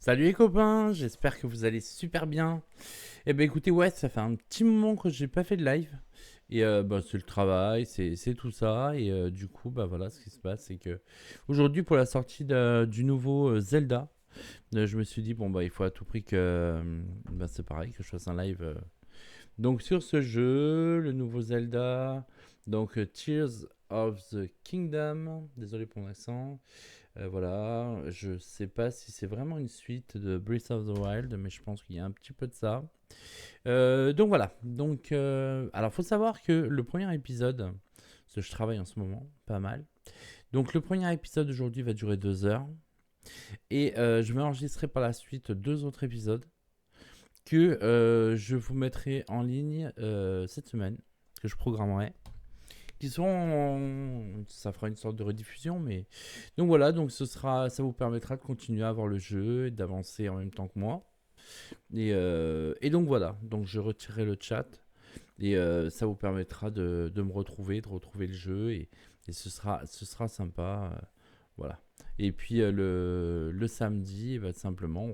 Salut les copains, j'espère que vous allez super bien. Eh ben écoutez, ouais, ça fait un petit moment que j'ai pas fait de live. Et bah, c'est le travail, c'est tout ça. Et du coup, bah voilà, ce qui se passe, c'est que aujourd'hui, pour la sortie du nouveau Zelda, je me suis dit, bon, bah il faut à tout prix que bah, c'est pareil, que je fasse un live. Donc sur ce jeu, le nouveau Zelda, donc Tears of the Kingdom, désolé pour mon accent. Voilà, je sais pas si c'est vraiment une suite de Breath of the Wild, mais je pense qu'il y a un petit peu de ça. Donc voilà, alors faut savoir que le premier épisode, parce que je travaille en ce moment, pas mal. Donc le premier épisode aujourd'hui va durer 2 heures, et je vais enregistrer par la suite 2 autres épisodes que je vous mettrai en ligne cette semaine, que je programmerai. Ça fera une sorte de rediffusion, mais donc voilà, donc ça vous permettra de continuer à voir le jeu et d'avancer en même temps que moi. Et donc voilà, donc je retirerai le chat et ça vous permettra de me retrouver, de retrouver le jeu et ce sera sympa, voilà. Et puis le samedi, bah, simplement,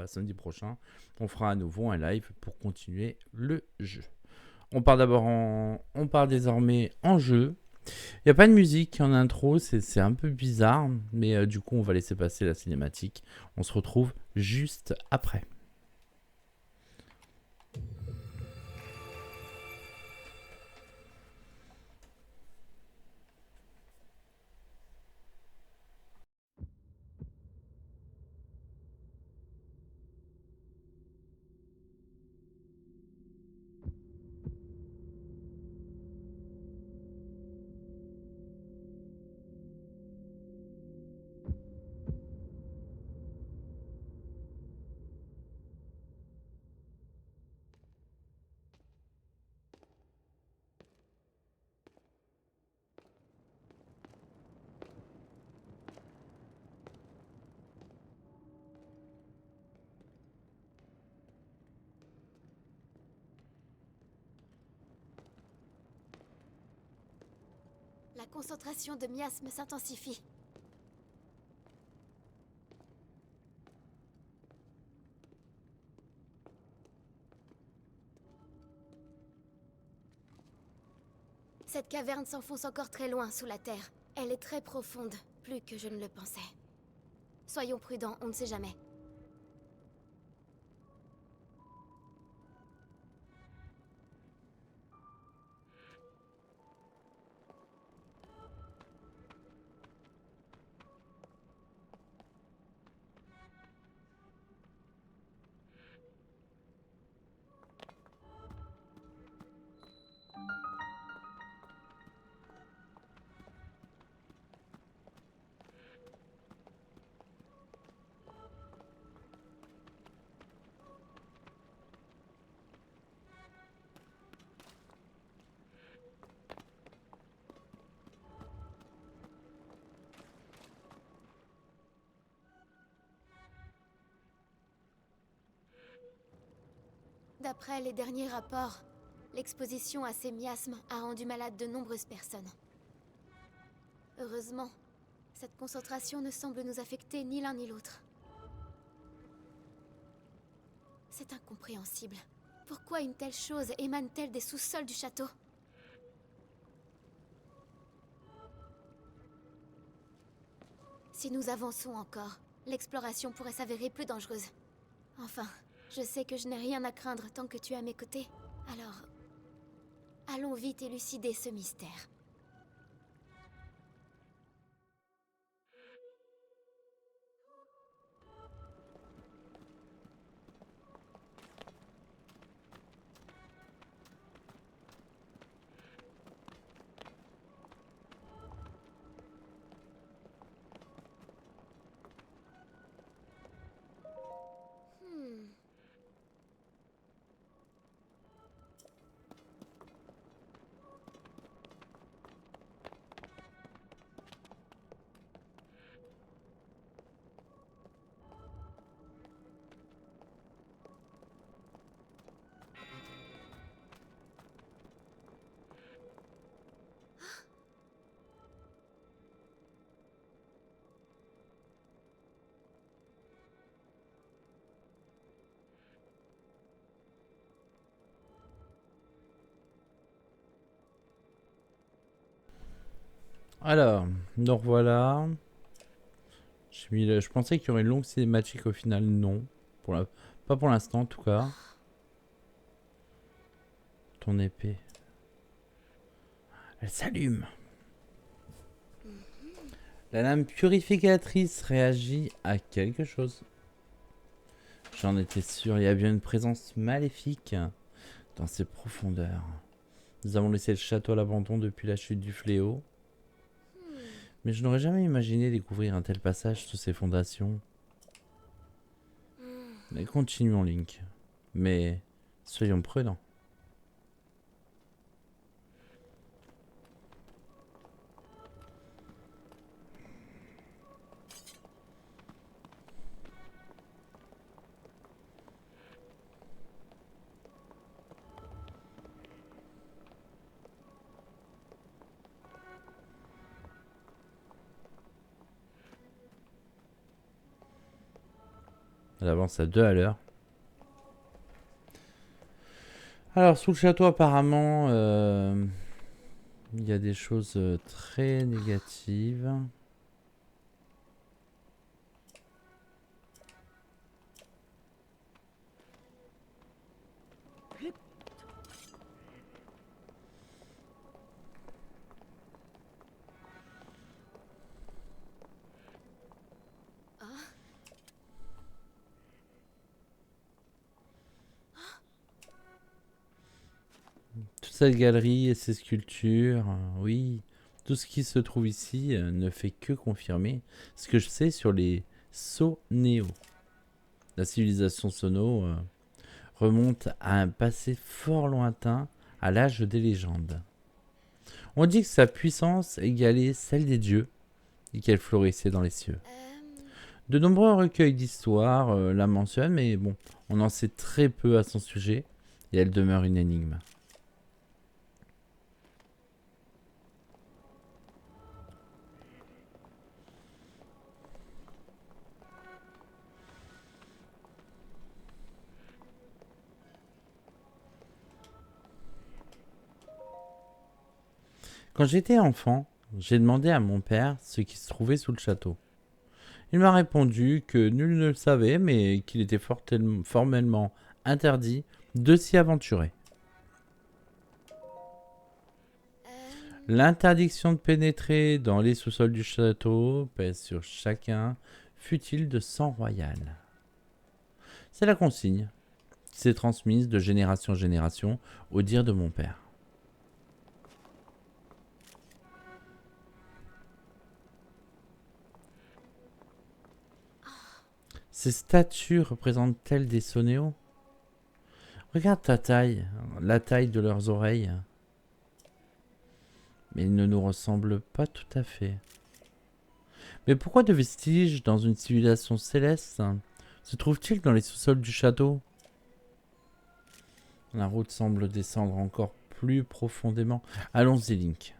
samedi prochain, on fera à nouveau un live pour continuer le jeu. On part désormais en jeu. Il n'y a pas de musique en intro, c'est un peu bizarre, mais du coup on va laisser passer la cinématique. On se retrouve juste après. La concentration de miasme s'intensifie. Cette caverne s'enfonce encore très loin sous la terre. Elle est très profonde, plus que je ne le pensais. Soyons prudents, on ne sait jamais. D'après les derniers rapports, l'exposition à ces miasmes a rendu malade de nombreuses personnes. Heureusement, cette concentration ne semble nous affecter ni l'un ni l'autre. C'est incompréhensible. Pourquoi une telle chose émane-t-elle des sous-sols du château? Si nous avançons encore, l'exploration pourrait s'avérer plus dangereuse. Enfin, je sais que je n'ai rien à craindre tant que tu es à mes côtés. Alors, allons vite élucider ce mystère. Hmm. Alors, donc voilà. Je pensais qu'il y aurait une longue cinématique, au final, non. Pas pour l'instant, en tout cas. Ton épée. Elle s'allume. La lame purificatrice réagit à quelque chose. J'en étais sûr, il y a bien une présence maléfique dans ces profondeurs. Nous avons laissé le château à l'abandon depuis la chute du fléau. Mais je n'aurais jamais imaginé découvrir un tel passage sous ses fondations. Mais continuons, Link. Mais soyons prudents. Elle avance à 2 à l'heure. Alors, sous le château, apparemment, il y a des choses très négatives. Toute cette galerie et ces sculptures, oui, tout ce qui se trouve ici ne fait que confirmer ce que je sais sur les Sonéo. La civilisation Sono remonte à un passé fort lointain, à l'âge des légendes. On dit que sa puissance égalait celle des dieux et qu'elle florissait dans les cieux. De nombreux recueils d'histoires la mentionnent, mais bon, on en sait très peu à son sujet et elle demeure une énigme. Quand j'étais enfant, j'ai demandé à mon père ce qui se trouvait sous le château. Il m'a répondu que nul ne le savait, mais qu'il était formellement interdit de s'y aventurer. L'interdiction de pénétrer dans les sous-sols du château pèse sur chacun, fût-il de sang royal. C'est la consigne qui s'est transmise de génération en génération au dire de mon père. Ces statues représentent-elles des Sonéos? Regarde ta taille, la taille de leurs oreilles. Mais ils ne nous ressemblent pas tout à fait. Mais pourquoi de vestiges dans une civilisation céleste se trouvent-ils dans les sous-sols du château? La route semble descendre encore plus profondément. Allons-y, Link.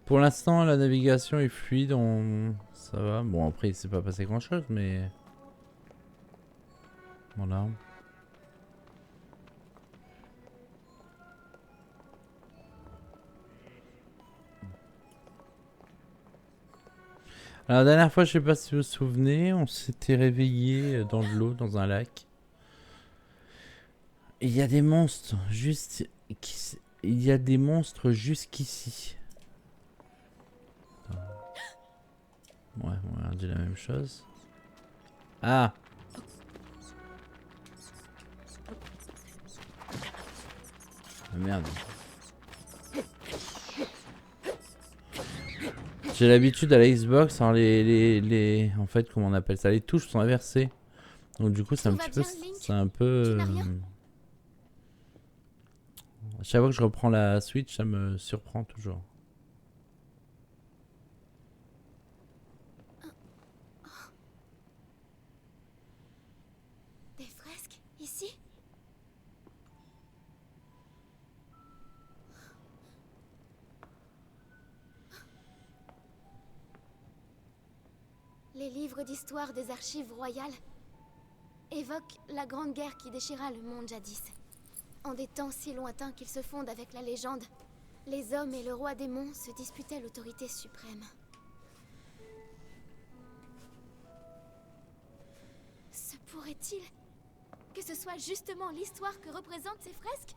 Pour l'instant, la navigation est fluide, ça va. Bon, après, il s'est pas passé grand-chose, mais... Voilà. Alors, la dernière fois, je sais pas si vous vous souvenez, on s'était réveillé dans de l'eau, dans un lac. Et il y a des monstres juste... Il y a des monstres jusqu'ici. Ouais, on a dit la même chose. Ah! Ah, merde. J'ai l'habitude à la Xbox, hein, en fait, comment on appelle ça? Les touches sont inversées. Donc du coup, c'est un petit peu... C'est un peu... À chaque fois que je reprends la Switch, ça me surprend toujours. Des fresques ici? Les livres d'histoire des archives royales évoquent la grande guerre qui déchira le monde jadis. En des temps si lointains qu'ils se fondent avec la légende, les hommes et le roi démon se disputaient l'autorité suprême. Se pourrait-il que ce soit justement l'histoire que représentent ces fresques?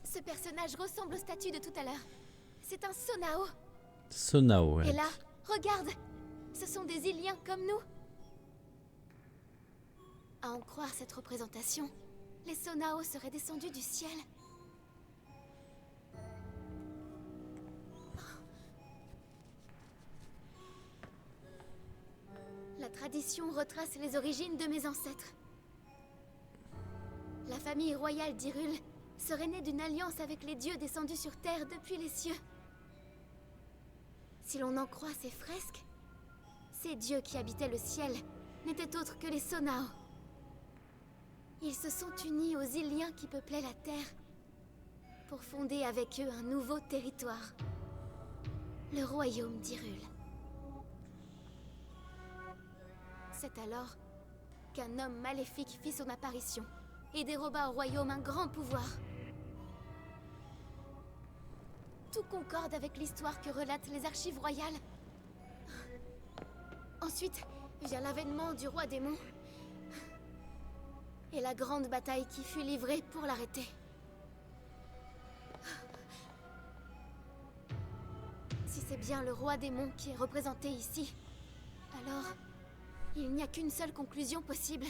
Ce personnage ressemble au statut de tout à l'heure. C'est un Sonao. Sonao, ouais. Et là, regarde! Ce sont des Iliens comme nous. À en croire cette représentation, les Sonao seraient descendus du ciel. La tradition retrace les origines de mes ancêtres. La famille royale d'Hyrule serait née d'une alliance avec les dieux descendus sur Terre depuis les cieux. Si l'on en croit ces fresques, ces dieux qui habitaient le ciel n'étaient autres que les Sonao. Ils se sont unis aux Iliens qui peuplaient la Terre pour fonder avec eux un nouveau territoire, le royaume d'Hyrule. C'est alors qu'un homme maléfique fit son apparition et déroba au royaume un grand pouvoir. Tout concorde avec l'histoire que relatent les archives royales. Ensuite vient l'avènement du roi démon et la grande bataille qui fut livrée pour l'arrêter. Si c'est bien le roi démon qui est représenté ici, alors il n'y a qu'une seule conclusion possible.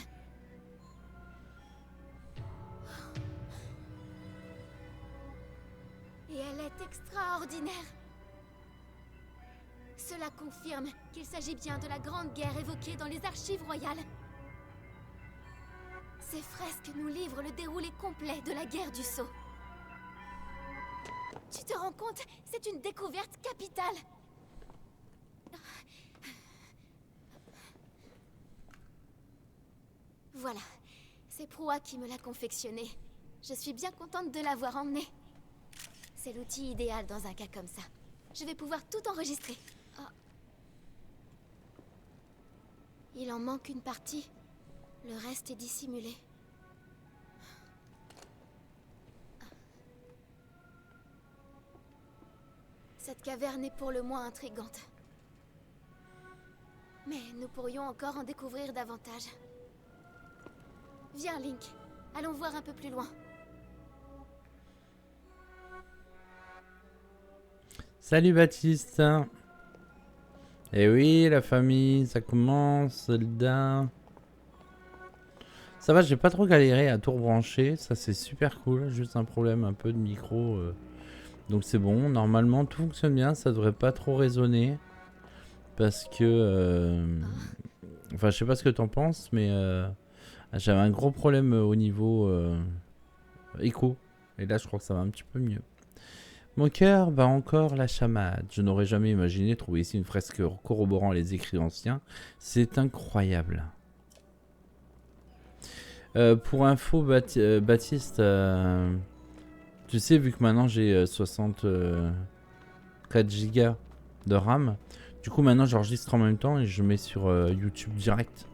Et elle est extraordinaire. Cela confirme qu'il s'agit bien de la grande guerre évoquée dans les archives royales. Ces fresques nous livrent le déroulé complet de la guerre du Sceau. Tu te rends compte? C'est une découverte capitale. Voilà, c'est Proa qui me l'a confectionné. Je suis bien contente de l'avoir emmené. C'est l'outil idéal dans un cas comme ça. Je vais pouvoir tout enregistrer. Oh. Il en manque une partie. Le reste est dissimulé. Cette caverne est pour le moins intrigante. Mais nous pourrions encore en découvrir davantage. Viens, Link. Allons voir un peu plus loin. Salut Baptiste. Eh oui, la famille, ça commence, Zelda. Ça va, j'ai pas trop galéré à tout rebrancher, ça c'est super cool, juste un problème un peu de micro. Donc c'est bon, normalement tout fonctionne bien, ça devrait pas trop résonner. Parce que... Enfin, je sais pas ce que t'en penses, mais j'avais un gros problème au niveau écho. Et là, je crois que ça va un petit peu mieux. Mon cœur bat encore la chamade. Je n'aurais jamais imaginé trouver ici une fresque corroborant les écrits anciens. C'est incroyable. Pour info, Baptiste, tu sais, vu que maintenant j'ai 64 Go de RAM, du coup maintenant j'enregistre en même temps et je mets sur YouTube direct.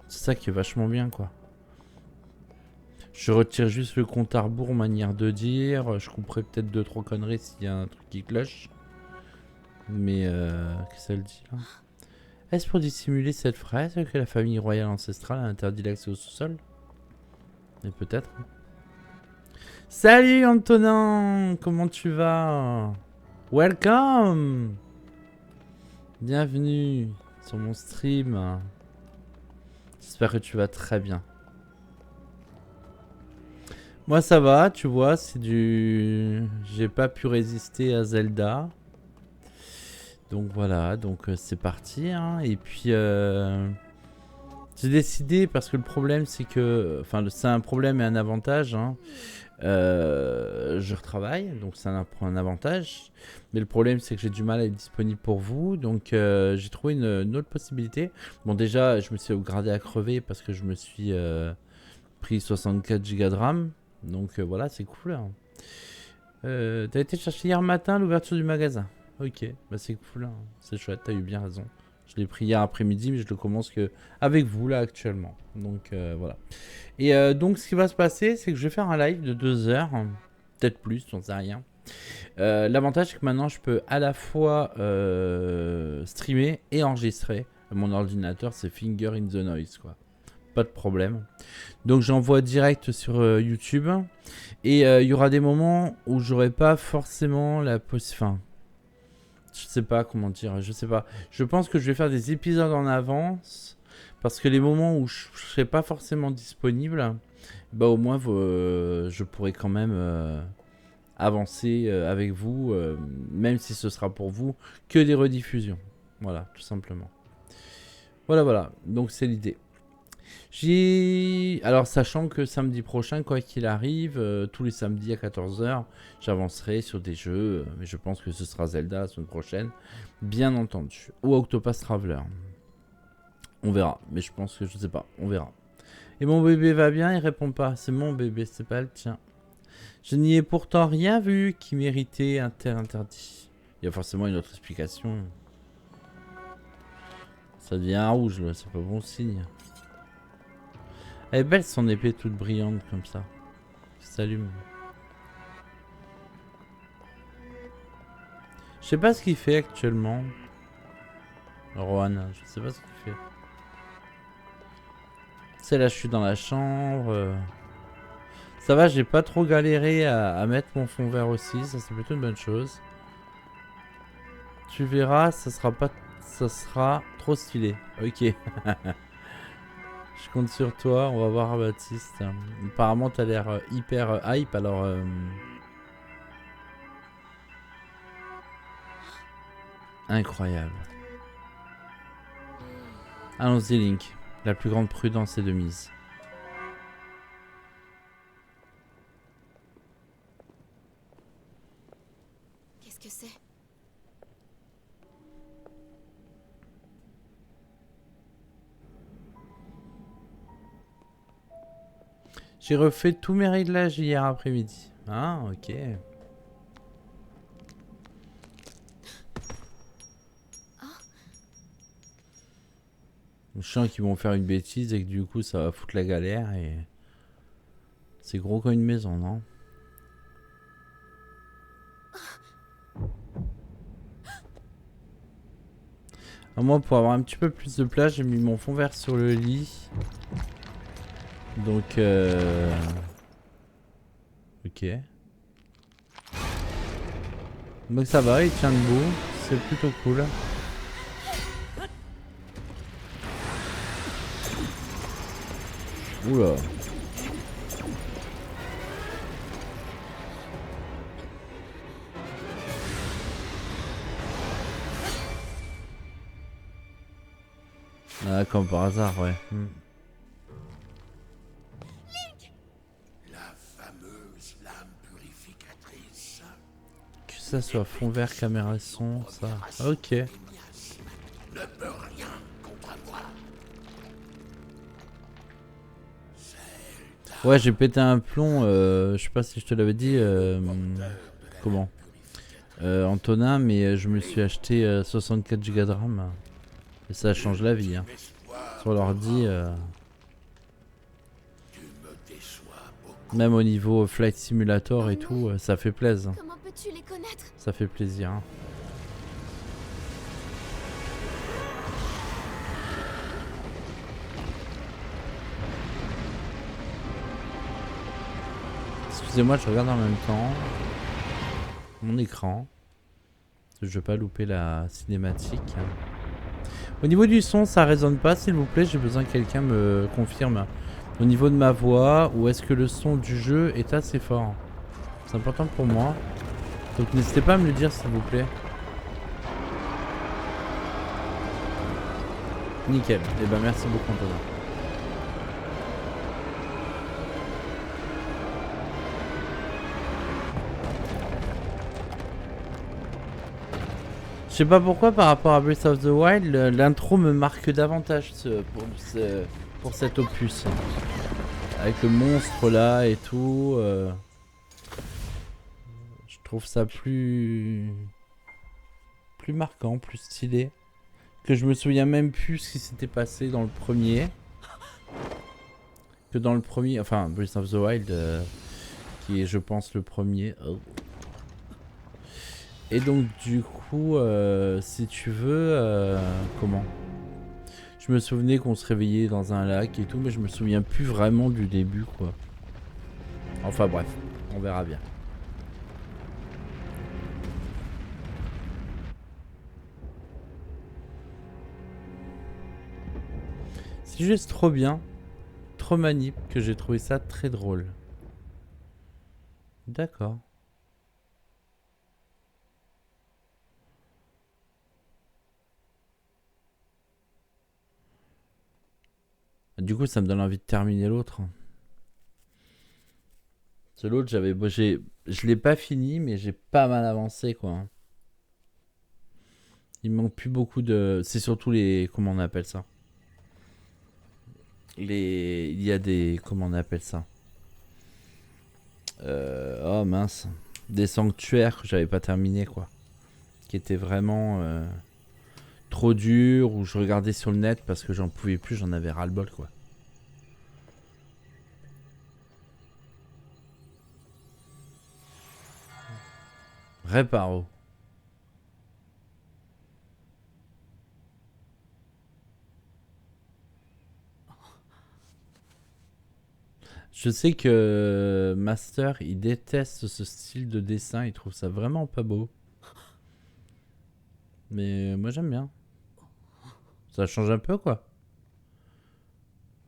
C'est ça qui est vachement bien, quoi. Je retire juste le compte à rebours, manière de dire. Je couperai peut-être 2-3 conneries s'il y a un truc qui cloche. Mais qu'est-ce qu'elle dit là? Est-ce pour dissimuler cette fresque que la famille royale ancestrale a interdit l'accès au sous-sol? Et peut-être. Salut Antonin, comment tu vas? Welcome. Bienvenue sur mon stream. J'espère que tu vas très bien. Moi ça va, tu vois, c'est du... J'ai pas pu résister à Zelda. Donc voilà, donc c'est parti, hein. Et puis j'ai décidé, parce que le problème c'est que... Enfin c'est un problème et un avantage, hein. Je retravaille, donc c'est un avantage. Mais le problème c'est que j'ai du mal à être disponible pour vous. Donc j'ai trouvé une autre possibilité. Bon déjà je me suis upgradé à crever parce que je me suis pris 64 Go de RAM. Donc voilà, c'est cool. Hein. T'as été chercher hier matin l'ouverture du magasin. Ok, bah c'est cool. Hein. C'est chouette, t'as eu bien raison. Je l'ai pris hier après-midi, mais je le commence que avec vous là actuellement. Donc voilà. Et donc ce qui va se passer, c'est que je vais faire un live de 2 heures. Peut-être plus, j'en sais rien. L'avantage, c'est que maintenant, je peux à la fois streamer et enregistrer. Mon ordinateur, c'est Finger in the Noise, quoi. Pas de problème. Donc, j'envoie direct sur YouTube. Et il y aura des moments où j'aurai pas forcément la possibilité. Enfin, je sais pas comment dire, je sais pas. Je pense que je vais faire des épisodes en avance. Parce que les moments où je serai pas forcément disponible, bah au moins, je pourrai quand même... avancer avec vous, même si ce sera pour vous que des rediffusions. Voilà, tout simplement. Voilà. Donc c'est l'idée. Alors sachant que samedi prochain, quoi qu'il arrive, tous les samedis à 14 h, j'avancerai sur des jeux, mais je pense que ce sera Zelda la semaine prochaine, bien entendu. Ou Octopath Traveler. On verra, mais je pense que je sais pas, on verra. Et mon bébé va bien, il répond pas. C'est mon bébé, c'est pas le tien. Je n'y ai pourtant rien vu qui méritait un tel interdit. Il y a forcément une autre explication. Ça devient un rouge là, c'est pas bon signe. Elle est belle son épée toute brillante comme ça. Qui s'allume. Je sais pas ce qu'il fait actuellement. Rohan, je sais pas ce qu'il fait. C'est là, je suis dans la chambre. Ça va, j'ai pas trop galéré à mettre mon fond vert aussi, ça c'est plutôt une bonne chose. Tu verras, ça sera trop stylé. Ok. Je compte sur toi, on va voir Baptiste. Apparemment t'as l'air hyper hype, alors... Incroyable. Allons-y Link, la plus grande prudence est de mise. Qu'est-ce que c'est? J'ai refait tous mes réglages hier après-midi. Ah, ok. Je sens qu'ils vont faire une bêtise et que du coup ça va foutre la galère et... C'est gros comme une maison, non? Moi, pour avoir un petit peu plus de place, j'ai mis mon fond vert sur le lit. Donc, ok. Donc ça va, il tient debout. C'est plutôt cool. Oula. Ah, comme par hasard, ouais. La fameuse lame purificatrice. Que ça soit fond vert, caméra son, ça. Ok. Ne peut rien contre moi. Ouais, j'ai pété un plomb. Je sais pas si je te l'avais dit. Comment Antonin, mais je me suis acheté 64 Go de RAM. Et ça change la vie. Hein. Sur l'ordi. Même au niveau Flight Simulator et tout, ça fait plaisir. Comment peux-tu les connaître? Ça fait plaisir. Hein. Excusez-moi, je regarde en même temps mon écran. Je veux pas louper la cinématique. Au niveau du son, ça résonne pas, s'il vous plaît. J'ai besoin que quelqu'un me confirme. Au niveau de ma voix, ou est-ce que le son du jeu est assez fort? C'est important pour moi. Donc n'hésitez pas à me le dire, s'il vous plaît. Nickel. Et ben merci beaucoup, Antonin. Je sais pas pourquoi par rapport à Breath of the Wild, l'intro me marque davantage pour cet opus. avec le monstre là et tout. Je trouve ça plus marquant, plus stylé. Que je me souviens même plus ce qui s'était passé dans le premier. Que dans le premier, enfin Breath of the Wild, qui est je pense le premier. Oh. Et donc du coup, si tu veux, comment? Je me souvenais qu'on se réveillait dans un lac et tout, mais je me souviens plus vraiment du début quoi. Enfin bref, on verra bien. C'est juste trop bien, trop manip que j'ai trouvé ça très drôle. D'accord. Du coup, ça me donne envie de terminer l'autre. L'autre, je l'ai pas fini, mais j'ai pas mal avancé quoi. Il manque plus beaucoup de. C'est surtout les. Comment on appelle ça? Il y a des. Comment on appelle ça? Oh mince. Des sanctuaires que j'avais pas terminé quoi. Qui étaient vraiment trop durs, ou je regardais sur le net parce que j'en pouvais plus, j'en avais ras-le-bol quoi. Réparo. Je sais que Master, il déteste ce style de dessin, il trouve ça vraiment pas beau. Mais moi j'aime bien. Ça change un peu quoi.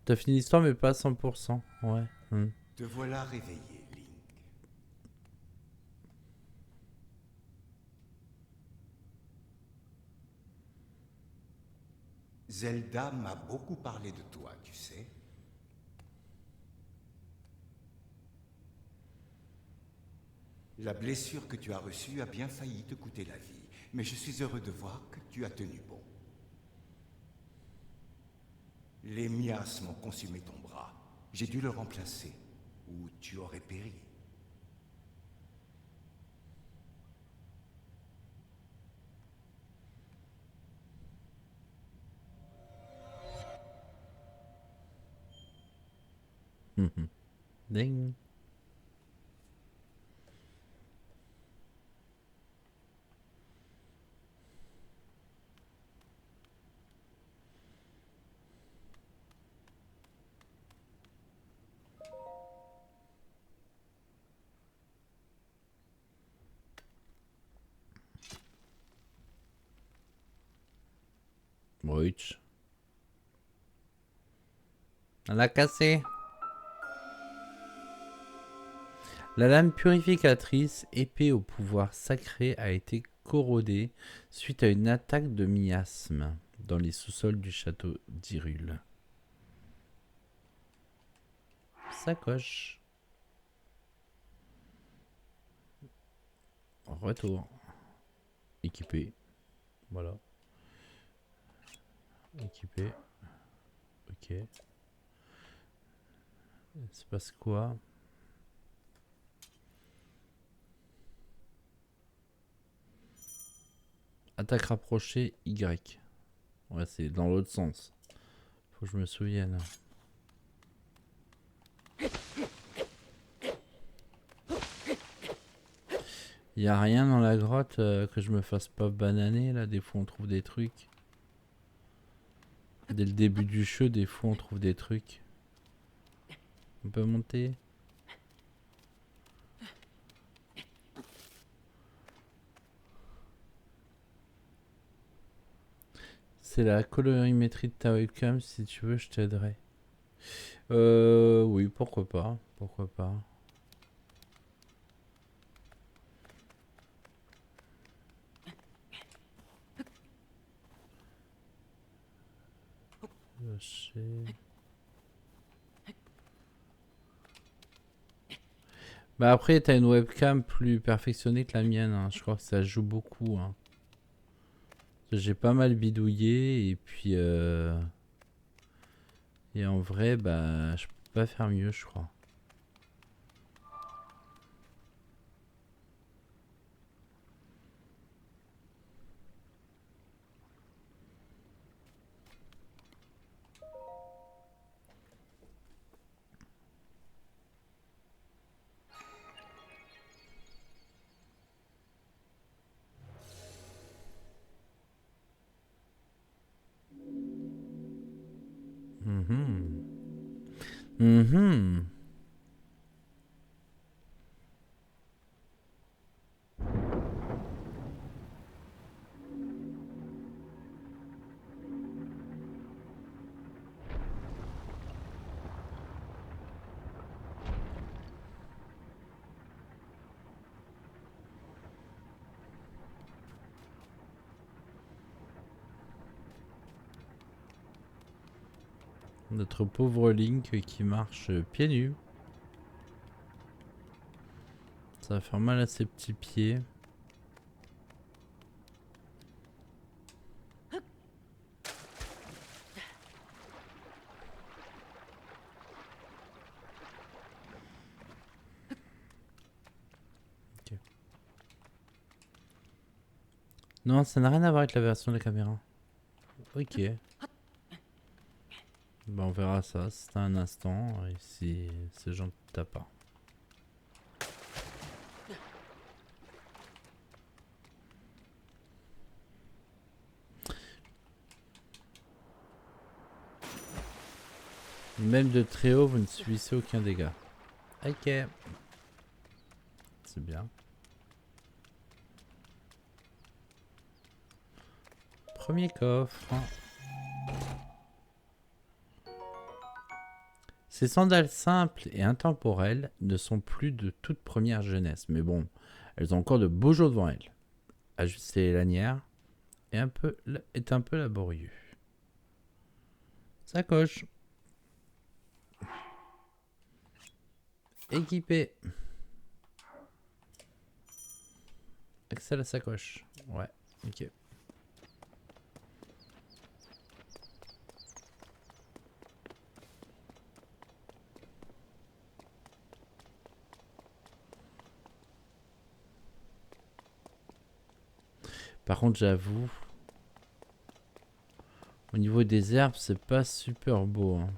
T'as fini l'histoire mais pas à 100%. Ouais. Te voilà réveillé, Link. Zelda m'a beaucoup parlé de toi, tu sais. La blessure que tu as reçue a bien failli te coûter la vie, mais je suis heureux de voir que tu as tenu bon. Les miasmes ont consumé ton bras. J'ai dû le remplacer, ou tu aurais péri. Ding. Witch. On l'a cassé. La lame purificatrice, épée au pouvoir sacré, a été corrodée suite à une attaque de miasme dans les sous-sols du château d'Hyrule. Sacoche. Retour. Équipé. Voilà. Équipé. Ok. Il se passe quoi? Attaque rapprochée Y. Ouais, c'est dans l'autre sens. Faut que je me souvienne. Y a rien dans la grotte que je me fasse pas bananer là. Des fois on trouve des trucs. Dès le début du jeu, des fois on trouve des trucs. On peut monter. C'est la colorimétrie de ta webcam. Si tu veux, je t'aiderai. Oui, pourquoi pas. Pourquoi pas. Je sais. Bah après, t'as une webcam plus perfectionnée que la mienne. Hein. Je crois que ça joue beaucoup. Hein. J'ai pas mal bidouillé et puis et en vrai, bah, Pas faire mieux, je crois. Mhm. Mhm. Notre pauvre Link qui marche pieds nus. Ça va faire mal à ses petits pieds. Ok. Non, ça n'a rien à voir avec la version de la caméra. Ok. Bah, on verra ça, c'est un instant, et si ces gens ne tapent pas. Même de très haut, vous ne subissez aucun dégât. Ok. C'est bien. Premier coffre. Ces sandales simples et intemporelles ne sont plus de toute première jeunesse. Mais bon, elles ont encore de beaux jours devant elles. Ajuster les lanières est un peu laborieux. Sacoche. Équipé. Accès à la sacoche. Ouais, ok. Par contre, j'avoue, au niveau des herbes, c'est pas super beau. Hein.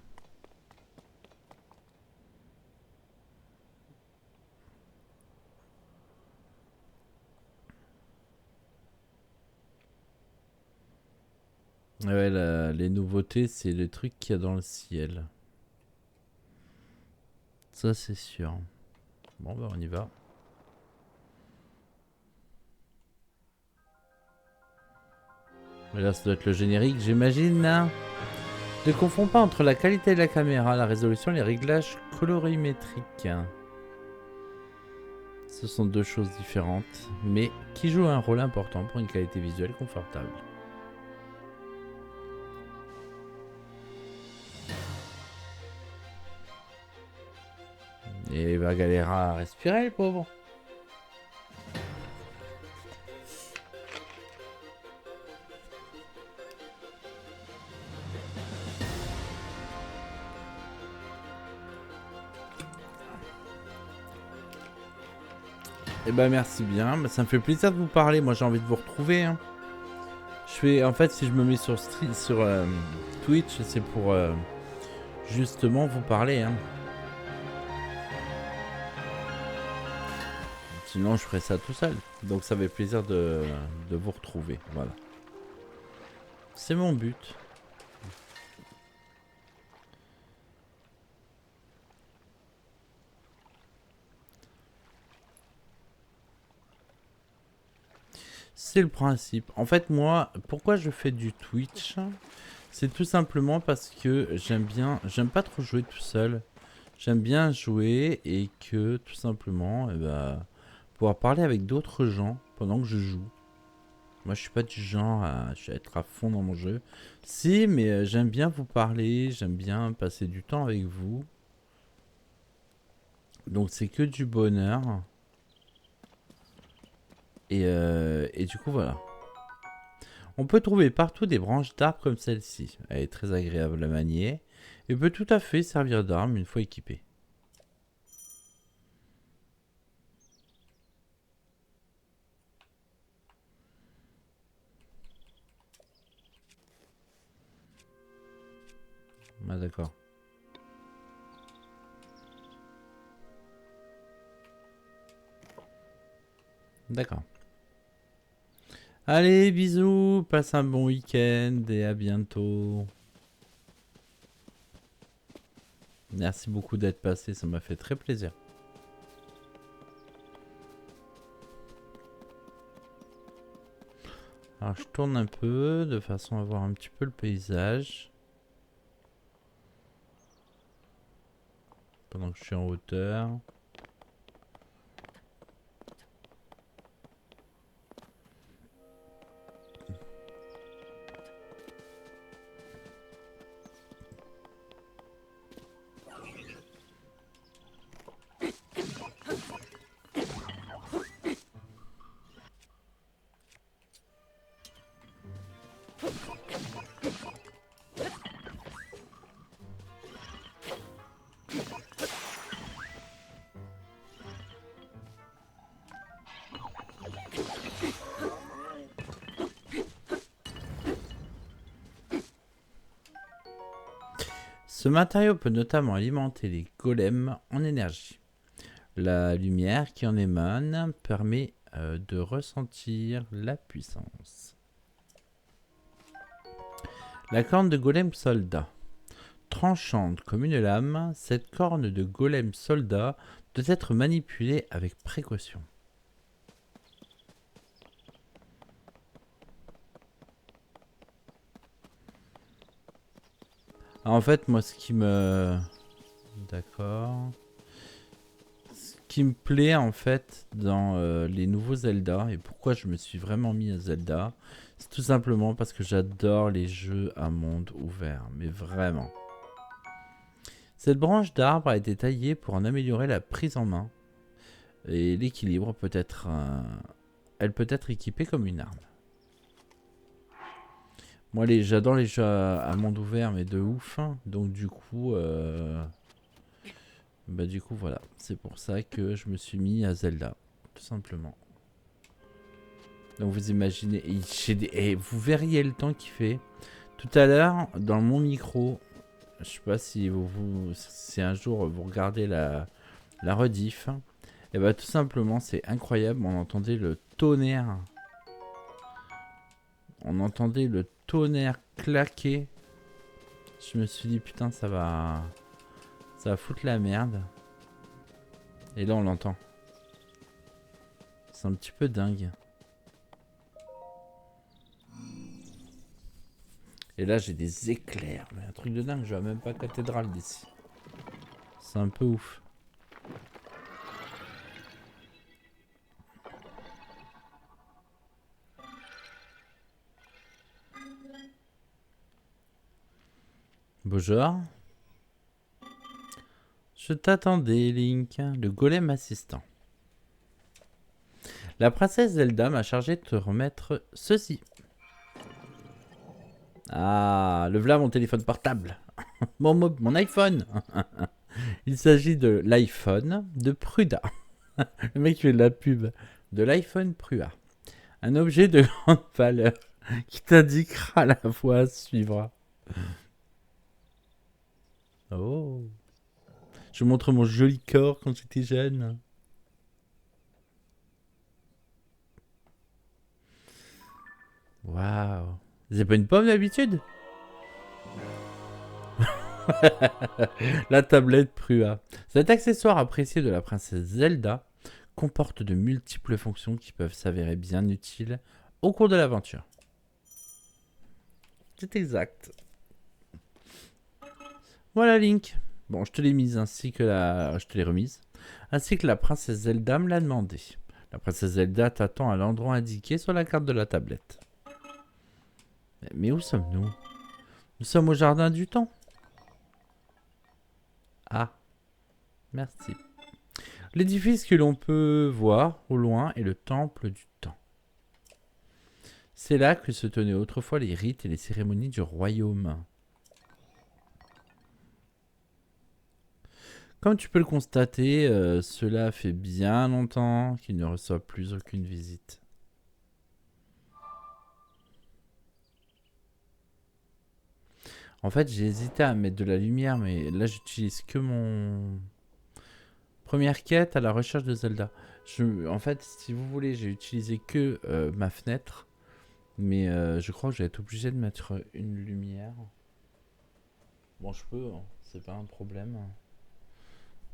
Ouais, les nouveautés, c'est les trucs qu'il y a dans le ciel. Ça, c'est sûr. Bon, bah, on y va. Mais là, ça doit être le générique, j'imagine. Hein. Ne confonds pas entre la qualité de la caméra, la résolution et les réglages colorimétriques. Ce sont deux choses différentes, mais qui jouent un rôle important pour une qualité visuelle confortable. Et il va galérer à respirer, le pauvre. Eh ben merci bien, ça me fait plaisir de vous parler. Moi j'ai envie de vous retrouver. Hein. Je fais, en fait, si je me mets sur Twitch, c'est pour justement vous parler. Hein. Sinon, je ferais ça tout seul. Donc, ça fait plaisir de vous retrouver. Voilà. C'est mon but. C'est le principe. En fait, moi, pourquoi je fais du Twitch? C'est tout simplement parce que j'aime pas trop jouer tout seul. J'aime bien jouer et que tout simplement, pouvoir parler avec d'autres gens pendant que je joue. Moi, je suis pas du genre à être à fond dans mon jeu. Si, mais j'aime bien vous parler, j'aime bien passer du temps avec vous. Donc, c'est que du bonheur. Et du coup, voilà. On peut trouver partout des branches d'arbres comme celle-ci. Elle est très agréable à manier et peut tout à fait servir d'arme une fois équipée. Ah d'accord. D'accord. Allez, bisous, passe un bon week-end et à bientôt. Merci beaucoup d'être passé, ça m'a fait très plaisir. Alors je tourne un peu de façon à voir un petit peu le paysage. Pendant que je suis en hauteur. Ce matériau peut notamment alimenter les golems en énergie. La lumière qui en émane permet de ressentir la puissance. La corne de golem soldat. Tranchante comme une lame, cette corne de golem soldat doit être manipulée avec précaution. Alors en fait, moi, ce qui me... D'accord. Ce qui me plaît, en fait, dans les nouveaux Zelda, et pourquoi je me suis vraiment mis à Zelda, c'est tout simplement parce que j'adore les jeux à monde ouvert. Mais vraiment. Cette branche d'arbre a été taillée pour en améliorer la prise en main. Et l'équilibre peut être... Elle peut être équipée comme une arme. Moi, j'adore les jeux à monde ouvert, mais de ouf. Hein. Donc, du coup, voilà. C'est pour ça que je me suis mis à Zelda, tout simplement. Donc, vous imaginez, et vous verriez le temps qu'il fait. Tout à l'heure, dans mon micro, je sais pas si si un jour vous regardez la rediff, et bah tout simplement, c'est incroyable. On entendait le tonnerre. On entendait le tonnerre claquer. Je me suis dit putain ça va foutre la merde. Et là on l'entend. C'est un petit peu dingue. Et là j'ai des éclairs, mais un truc de dingue, je vois même pas cathédrale d'ici. C'est un peu ouf. Bonjour. Je t'attendais, Link, le golem assistant. La princesse Zelda m'a chargé de te remettre ceci. Ah, le voilà mon téléphone portable. mon iPhone. Il s'agit de l'iPhone de Pruda. Le mec fait de la pub. De l'iPhone Pruda. Un objet de grande valeur qui t'indiquera la voie à suivre. Oh. Je montre mon joli corps quand j'étais jeune. Waouh. C'est pas une pomme d'habitude? La tablette Prua. Cet accessoire apprécié de la princesse Zelda comporte de multiples fonctions qui peuvent s'avérer bien utiles au cours de l'aventure. C'est exact. Voilà Link. Bon, je te l'ai mise ainsi que je te l'ai remise. Ainsi que la princesse Zelda me l'a demandé. La princesse Zelda t'attend à l'endroit indiqué sur la carte de la tablette. Mais où sommes-nous? Nous sommes au jardin du temps. Ah, merci. L'édifice que l'on peut voir au loin est le temple du temps. C'est là que se tenaient autrefois les rites et les cérémonies du royaume. Comme tu peux le constater, cela fait bien longtemps qu'il ne reçoit plus aucune visite. En fait, j'ai hésité à mettre de la lumière, mais là, j'utilise que mon... Première quête à la recherche de Zelda. En fait, si vous voulez, j'ai utilisé que ma fenêtre. Mais je crois que je vais être obligé de mettre une lumière. Bon, je peux, hein, c'est pas un problème.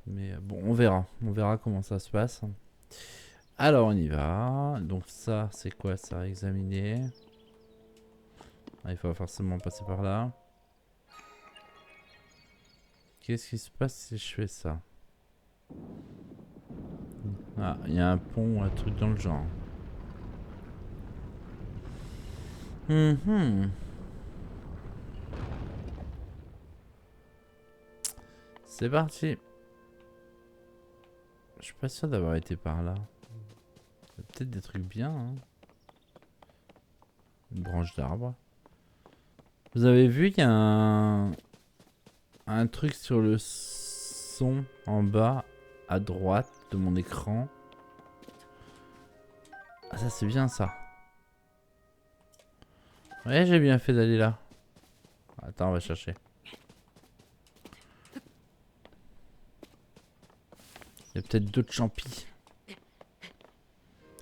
Mais bon, on verra. On verra comment ça se passe. Alors, on y va. Donc ça, c'est quoi ça? Examiner. Ah, il faut forcément passer par là. Qu'est-ce qui se passe si je fais ça? Ah, il y a un pont ou un truc dans le genre. C'est parti. Je suis pas sûr d'avoir été par là. Il y a peut-être des trucs bien. Hein. Une branche d'arbre. Vous avez vu, il y a un truc sur le son en bas à droite de mon écran. Ah, ça c'est bien ça. Ouais, j'ai bien fait d'aller là. Attends, on va chercher. Il y a peut-être d'autres champis.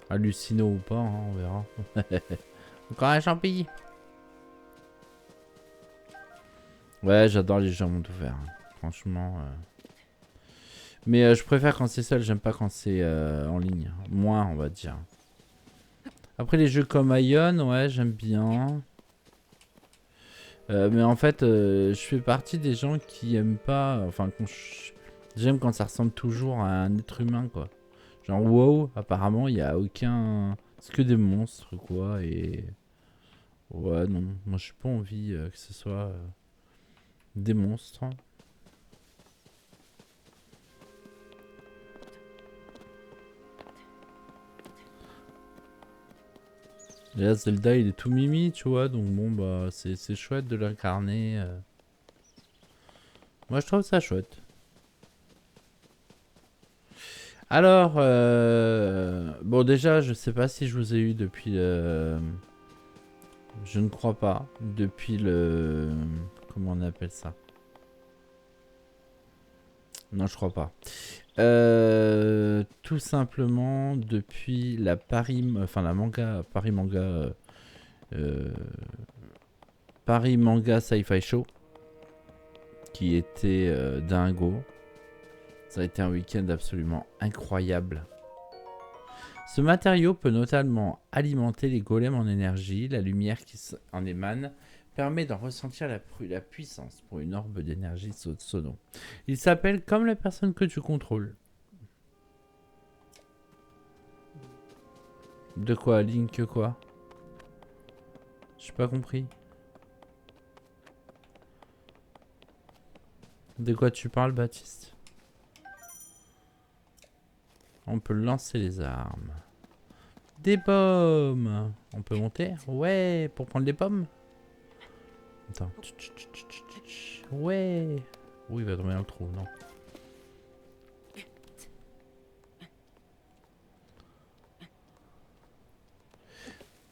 Hallucinaux ou pas, hein, on verra. Encore un champi. Ouais, j'adore les jeux monde ouvert. Franchement. Mais je préfère quand c'est seul, j'aime pas quand c'est en ligne. Moins, on va dire. Après, les jeux comme Ion, ouais, j'aime bien. Mais en fait, je fais partie des gens qui aiment pas... Enfin, j'aime quand ça ressemble toujours à un être humain, quoi. Genre, wow, apparemment, il n'y a aucun... C'est que des monstres, quoi, et... Ouais, non. Moi, j'ai pas envie que ce soit des monstres. Et là, Zelda, il est tout mimi, tu vois, donc bon, bah, c'est chouette de l'incarner. Moi, je trouve ça chouette. Alors, bon, déjà, je sais pas si je vous ai eu depuis le... Je ne crois pas. Depuis le... Comment on appelle ça? Non, je crois pas. Tout simplement depuis la Paris... Enfin, la manga... Paris Manga... Paris Manga Sci-Fi Show. Qui était dingo. Ça a été un week-end absolument incroyable. Ce matériau peut notamment alimenter les golems en énergie. La lumière qui en émane permet d'en ressentir la puissance pour une orbe d'énergie sono. Il s'appelle comme la personne que tu contrôles. De quoi, Link, quoi? J'ai pas compris. De quoi tu parles, Baptiste? On peut lancer les armes. Des pommes. On peut monter? Ouais, pour prendre les pommes. Attends. Ouais. Oui, il va tomber dans le trou, non.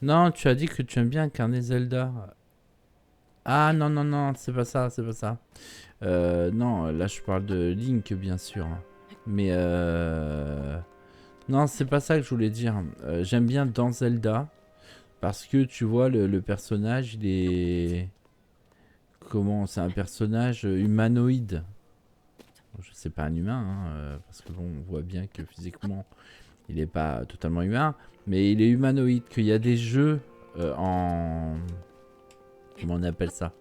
Non, tu as dit que tu aimes bien incarner Zelda. Ah non, non, non, c'est pas ça, c'est pas ça. Non, là je parle de Link, bien sûr. Mais non, c'est pas ça que je voulais dire. J'aime bien dans Zelda. Parce que tu vois, le personnage, il est... Comment? C'est un personnage humanoïde. Je sais pas un humain, hein, parce que bon, on voit bien que physiquement, il est pas totalement humain. Mais il est humanoïde, qu'il y a des jeux en... Comment on appelle ça?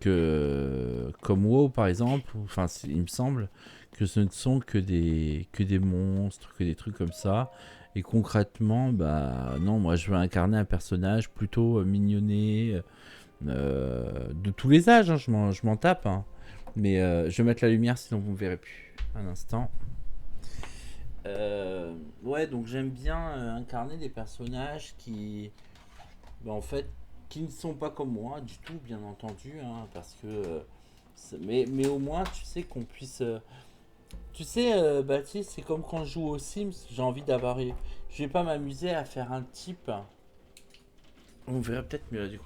Comme WoW par exemple, enfin il me semble que ce ne sont que des monstres, que des trucs comme ça. Et concrètement, bah non, moi je veux incarner un personnage plutôt mignonné, de tous les âges, hein, je m'en tape. Hein. Mais je vais mettre la lumière sinon vous ne verrez plus. Un instant. Ouais, donc j'aime bien incarner des personnages qui, bah, en fait, qui ne sont pas comme moi du tout, bien entendu, hein, parce que, mais au moins, tu sais qu'on puisse, tu sais, Baptiste, c'est comme quand je joue aux Sims, j'ai envie d'avoir, je vais pas m'amuser à faire un type. On verra peut-être mieux là du coup.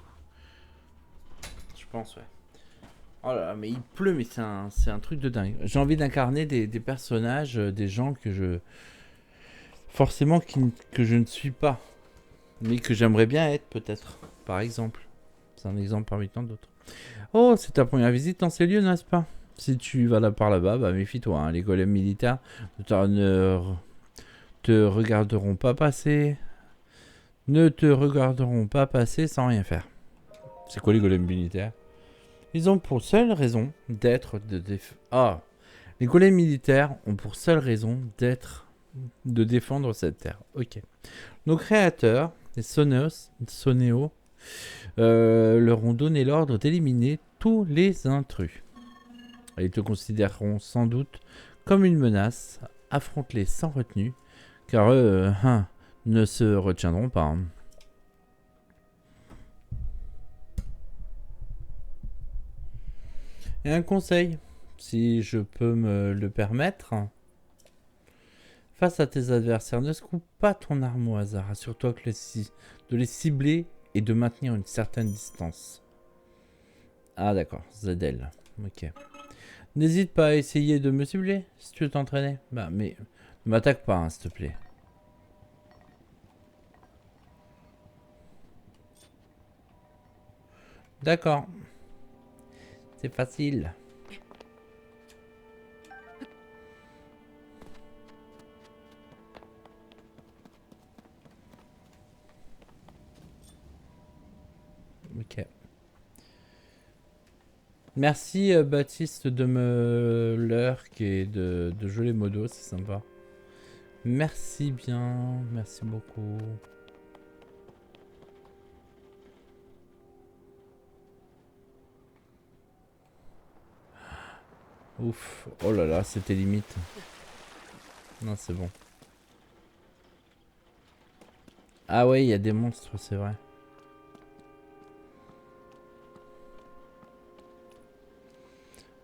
Je pense, ouais. Oh là là, mais il pleut, mais c'est un truc de dingue. J'ai envie d'incarner des personnages, des gens que je. Forcément que je ne suis pas. Mais que j'aimerais bien être, peut-être. Par exemple. C'est un exemple parmi tant d'autres. Oh, c'est ta première visite dans ces lieux, n'est-ce pas? Si tu vas là par là-bas, bah méfie-toi. Hein. Les golems militaires ne te regarderont pas passer. Ne te regarderont pas passer sans rien faire. C'est quoi les golems militaires? Ils ont pour seule raison d'être Ah, les golems militaires ont pour seule raison de défendre cette terre. Ok. Nos créateurs, les Sonéos, leur ont donné l'ordre d'éliminer tous les intrus. Ils te considéreront sans doute comme une menace. Affronte-les sans retenue, car eux ne se retiendront pas. Hein. Et un conseil, si je peux me le permettre. Face à tes adversaires, ne secoue pas ton arme au hasard. Assure-toi de les cibler et de maintenir une certaine distance. Ah d'accord, ZL. Ok. N'hésite pas à essayer de me cibler si tu veux t'entraîner. Bah mais ne m'attaque pas, hein, s'il te plaît. D'accord. C'est facile. Ok. Merci Baptiste de me lurk et de jouer les modos, c'est sympa. Merci bien, merci beaucoup. Ouf, oh là là, c'était limite. Non, c'est bon. Ah ouais, il y a des monstres, c'est vrai.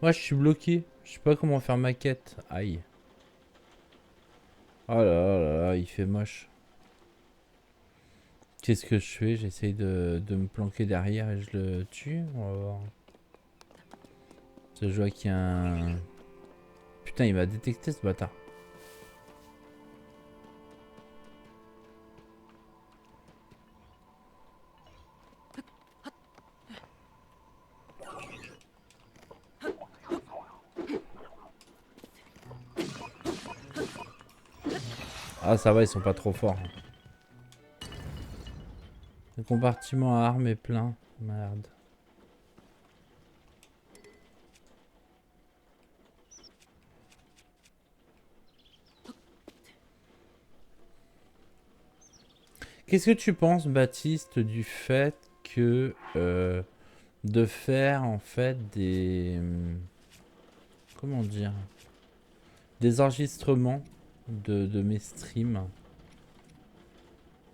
Moi, je suis bloqué. Je sais pas comment faire ma quête. Aïe. Oh là là là là, il fait moche. Qu'est-ce que je fais? J'essaye de me planquer derrière et je le tue. On va voir. Je vois qu'il y a un... Putain, il m'a détecté ce bâtard. Ah ça va, ils sont pas trop forts. Le compartiment à armes est plein. Merde. Qu'est-ce que tu penses, Baptiste, du fait que de faire en fait des comment dire, des enregistrements de mes streams.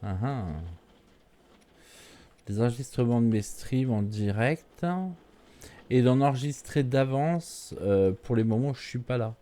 Ah ah. Des enregistrements de mes streams en direct et d'en enregistrer d'avance pour les moments où je suis pas là.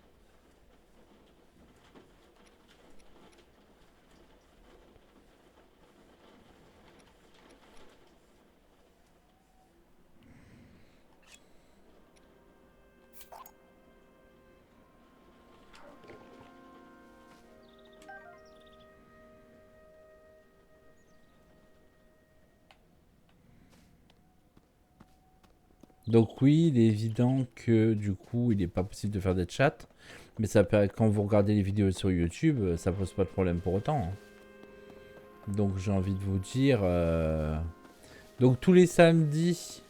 Donc oui, il est évident que du coup, il n'est pas possible de faire des chats. Mais ça, quand vous regardez les vidéos sur YouTube, ça pose pas de problème pour autant. Hein. Donc j'ai envie de vous dire... Donc tous les samedis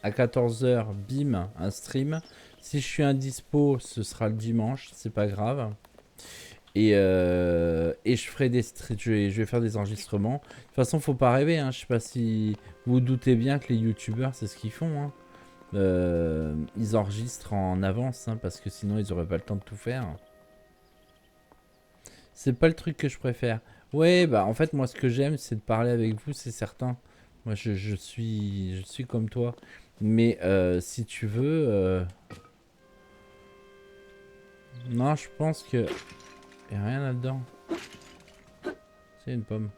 à 14 h, bim, un stream. Si je suis indispo, ce sera le dimanche, c'est pas grave. Et je ferai des je vais faire des enregistrements. De toute façon, faut pas rêver. Hein. Je sais pas si vous doutez bien que les youtubeurs, c'est ce qu'ils font. Hein. Ils enregistrent en avance hein, parce que sinon ils auraient pas le temps de tout faire. C'est pas le truc que je préfère. Ouais, bah en fait, moi, ce que j'aime, c'est de parler avec vous, c'est certain. Moi, je suis comme toi. Mais si tu veux... Non, je pense que... Y a rien là-dedans. C'est une pomme.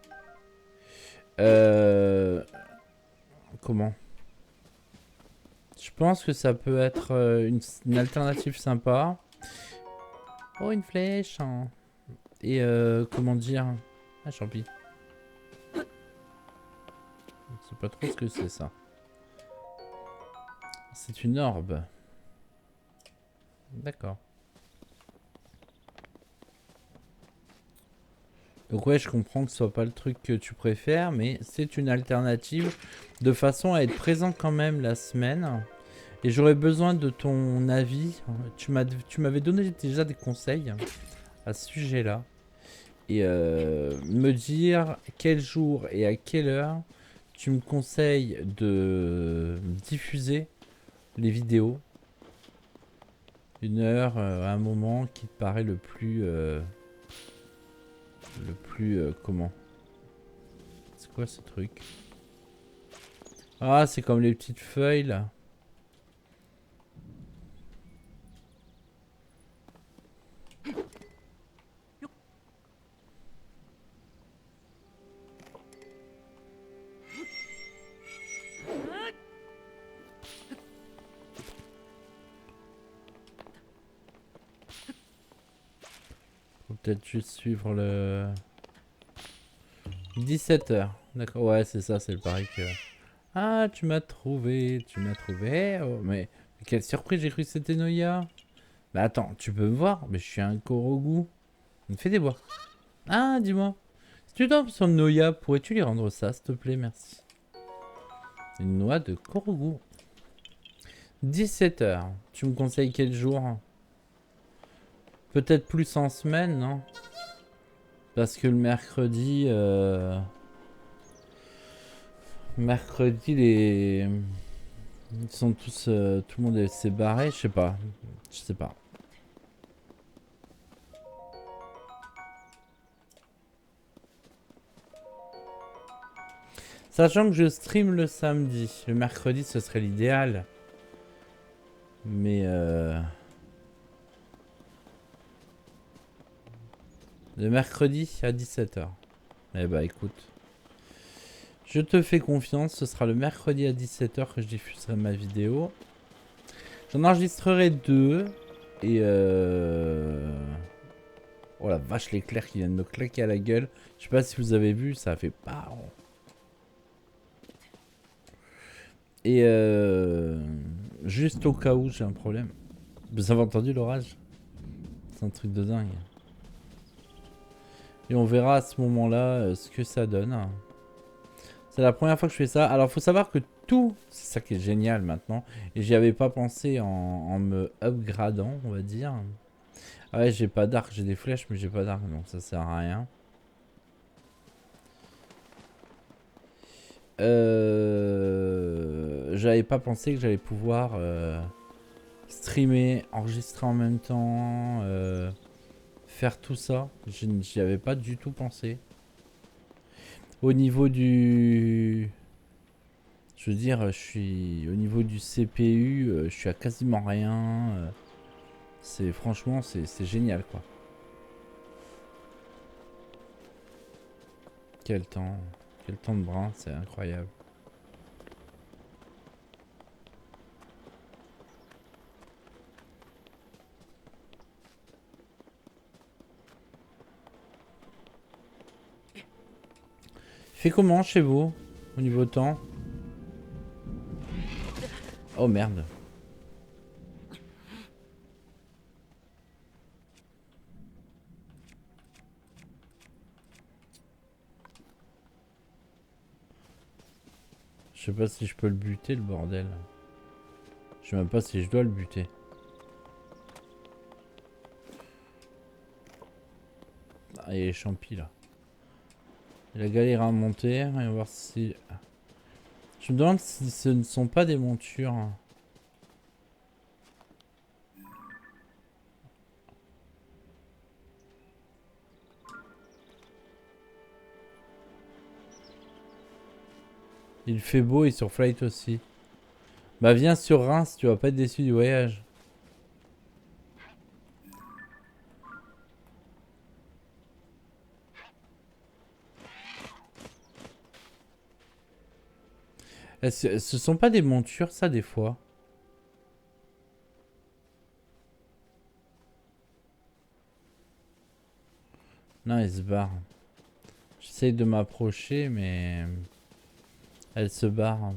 Comment? Je pense que ça peut être une alternative sympa. Oh, une flèche, hein. Et comment dire? Ah, champi. Je sais pas trop ce que c'est ça. C'est une orbe. D'accord. Donc ouais, je comprends que ce soit pas le truc que tu préfères, mais c'est une alternative de façon à être présent quand même la semaine. Et j'aurais besoin de ton avis. Tu m'avais donné déjà des conseils à ce sujet-là. Et me dire quel jour et à quelle heure tu me conseilles de diffuser les vidéos. Une heure, un moment qui te paraît le plus... comment? C'est quoi ce truc? Ah, c'est comme les petites feuilles là. Faut peut-être juste suivre le... 17h. D'accord, ouais, c'est ça, c'est le pari que... Ah, tu m'as trouvé, tu m'as trouvé. Oh, mais quelle surprise, j'ai cru que c'était Noya. Bah attends, tu peux me voir? Mais je suis un Korogu. Il me fait des bois. Ah, dis-moi. Si tu tombes sur Noya, pourrais-tu lui rendre ça, s'il te plaît? Merci. Une noix de Korogu. 17h. Tu me conseilles quel jour? Peut-être plus en semaine, non? Parce que le mercredi... Mercredi, les... Ils sont tous... tout le monde s'est barré, je sais pas. Je sais pas. Sachant que je stream le samedi. Le mercredi, ce serait l'idéal. Mais le mercredi à 17h. Eh bah écoute. Je te fais confiance. Ce sera le mercredi à 17h que je diffuserai ma vidéo. J'en enregistrerai 2. Et oh la vache, l'éclair qui vient de me claquer à la gueule. Je sais pas si vous avez vu, ça a fait pas. Et juste au cas où j'ai un problème. Vous avez entendu l'orage? C'est un truc de dingue. Et on verra à ce moment-là ce que ça donne. C'est la première fois que je fais ça. Alors faut savoir que tout, c'est ça qui est génial maintenant. Et j'y avais pas pensé en me upgradant, on va dire. Ah ouais, j'ai pas d'arc, j'ai des flèches, mais j'ai pas d'arc, donc ça sert à rien. J'avais pas pensé que j'allais pouvoir streamer, enregistrer en même temps, faire tout ça. J'y avais pas du tout pensé. Au niveau du... Je veux dire, je suis... Au niveau du CPU, je suis à quasiment rien. C'est franchement, c'est génial, quoi. Quel temps de brin, c'est incroyable. Fait comment chez vous, au niveau temps? Oh merde. Je sais pas si je peux le buter, le bordel. Je sais même pas si je dois le buter. Ah, il y a les champis là. Il a galéré à monter. On va voir si... Je me demande si ce ne sont pas des montures. Il fait beau et sur Flight aussi. Bah viens sur Reims, tu vas pas être déçu du voyage. Ce sont pas des montures ça des fois? Non, elle se barre. J'essaye de m'approcher mais... Elle se barre.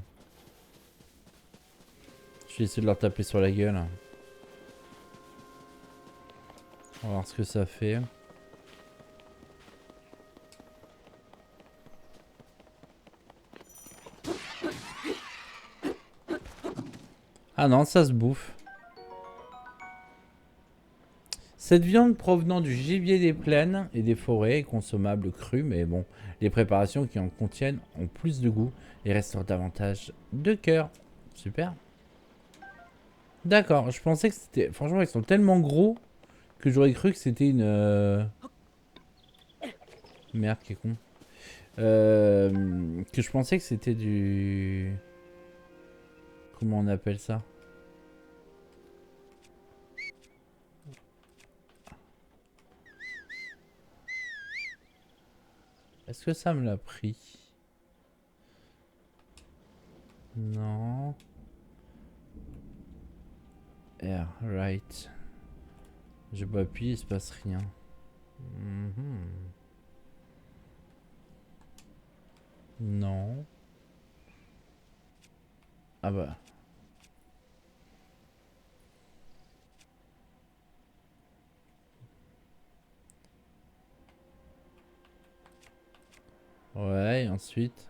Je vais essayer de leur taper sur la gueule. On va voir ce que ça fait. Ah non, ça se bouffe. Cette viande provenant du gibier des plaines et des forêts est consommable crue, mais bon, les préparations qui en contiennent ont plus de goût et restaurent davantage de cœur. Super. D'accord, je pensais que c'était... Franchement, ils sont tellement gros que j'aurais cru que c'était une... Merde, qui est con. Que je pensais que c'était du... Comment on appelle ça? Est-ce que ça me l'a pris? Non. R, right. J'ai pas appuyé, il se passe rien. Non. Ah bah. Ouais, et ensuite.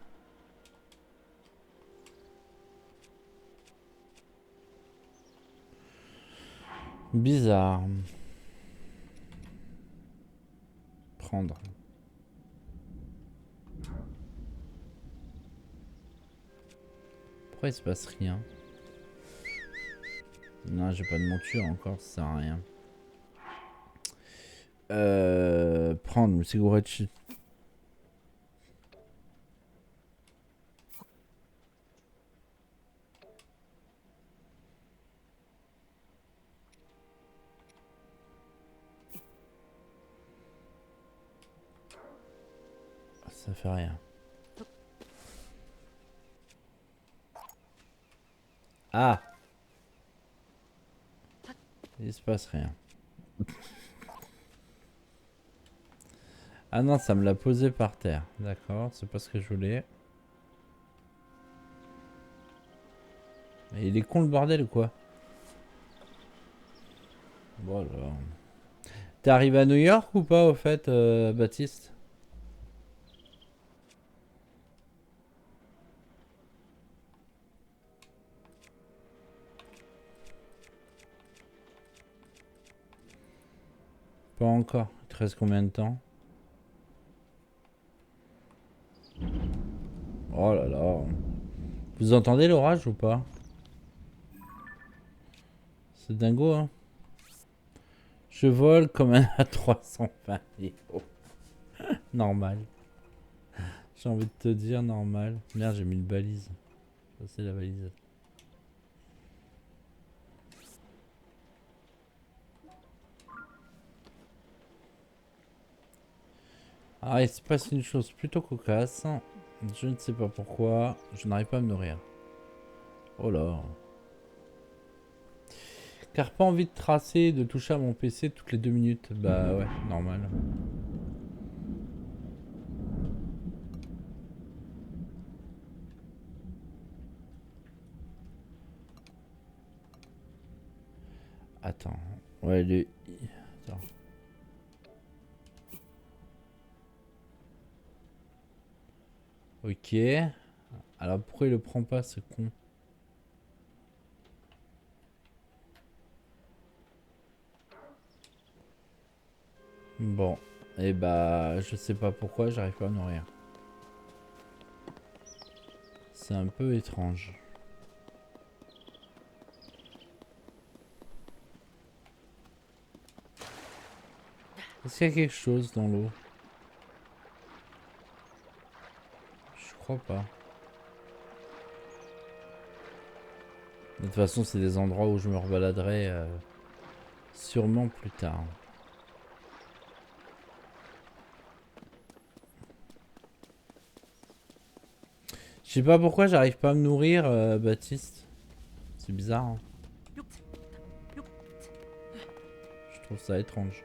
Bizarre. Prendre. Pourquoi il se passe rien? Non, j'ai pas de monture encore, ça sert à rien. Prendre, c'est Gorechi. Ça fait rien. Ah! Il se passe rien. Ah non, ça me l'a posé par terre. D'accord, c'est pas ce que je voulais. Mais il est con le bordel ou quoi? Bon alors. T'es arrivé à New York ou pas au fait, Baptiste? Pas encore. Il te reste combien de temps? Oh là là. Vous entendez l'orage ou pas? C'est dingo, hein? Je vole comme un A320. Normal. J'ai envie de te dire normal. Merde, j'ai mis une balise. Ça, c'est la balise. Ah, il se passe une chose plutôt cocasse. Je ne sais pas pourquoi. Je n'arrive pas à me nourrir. Oh là. Car pas envie de tracer, de toucher à mon PC toutes les 2 minutes. Bah ouais, normal. Attends. Ouais, le... Attends. Ok. Alors pourquoi il le prend pas, ce con? Bon. Et bah, je sais pas pourquoi, j'arrive pas à me nourrir. C'est un peu étrange. Est-ce qu'il y a quelque chose dans l'eau? Je crois pas. De toute façon, c'est des endroits où je me rebaladerai sûrement plus tard. Je sais pas pourquoi j'arrive pas à me nourrir, Baptiste. C'est bizarre, hein. Je trouve ça étrange.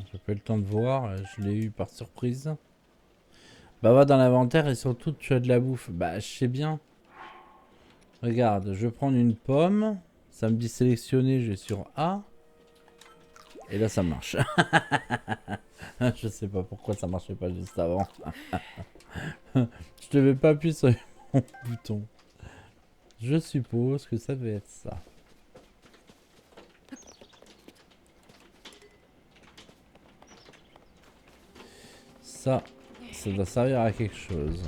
J'ai pas eu le temps de voir, je l'ai eu par surprise. Bah va dans l'inventaire et surtout tu as de la bouffe. Bah je sais bien. Regarde, je vais prendre une pomme. Ça me dit sélectionner, je vais sur A. Et là ça marche. Je sais pas pourquoi ça marchait pas juste avant. Je devais pas appuyer sur mon bouton. Je suppose que ça devait être ça. Ça doit servir à quelque chose.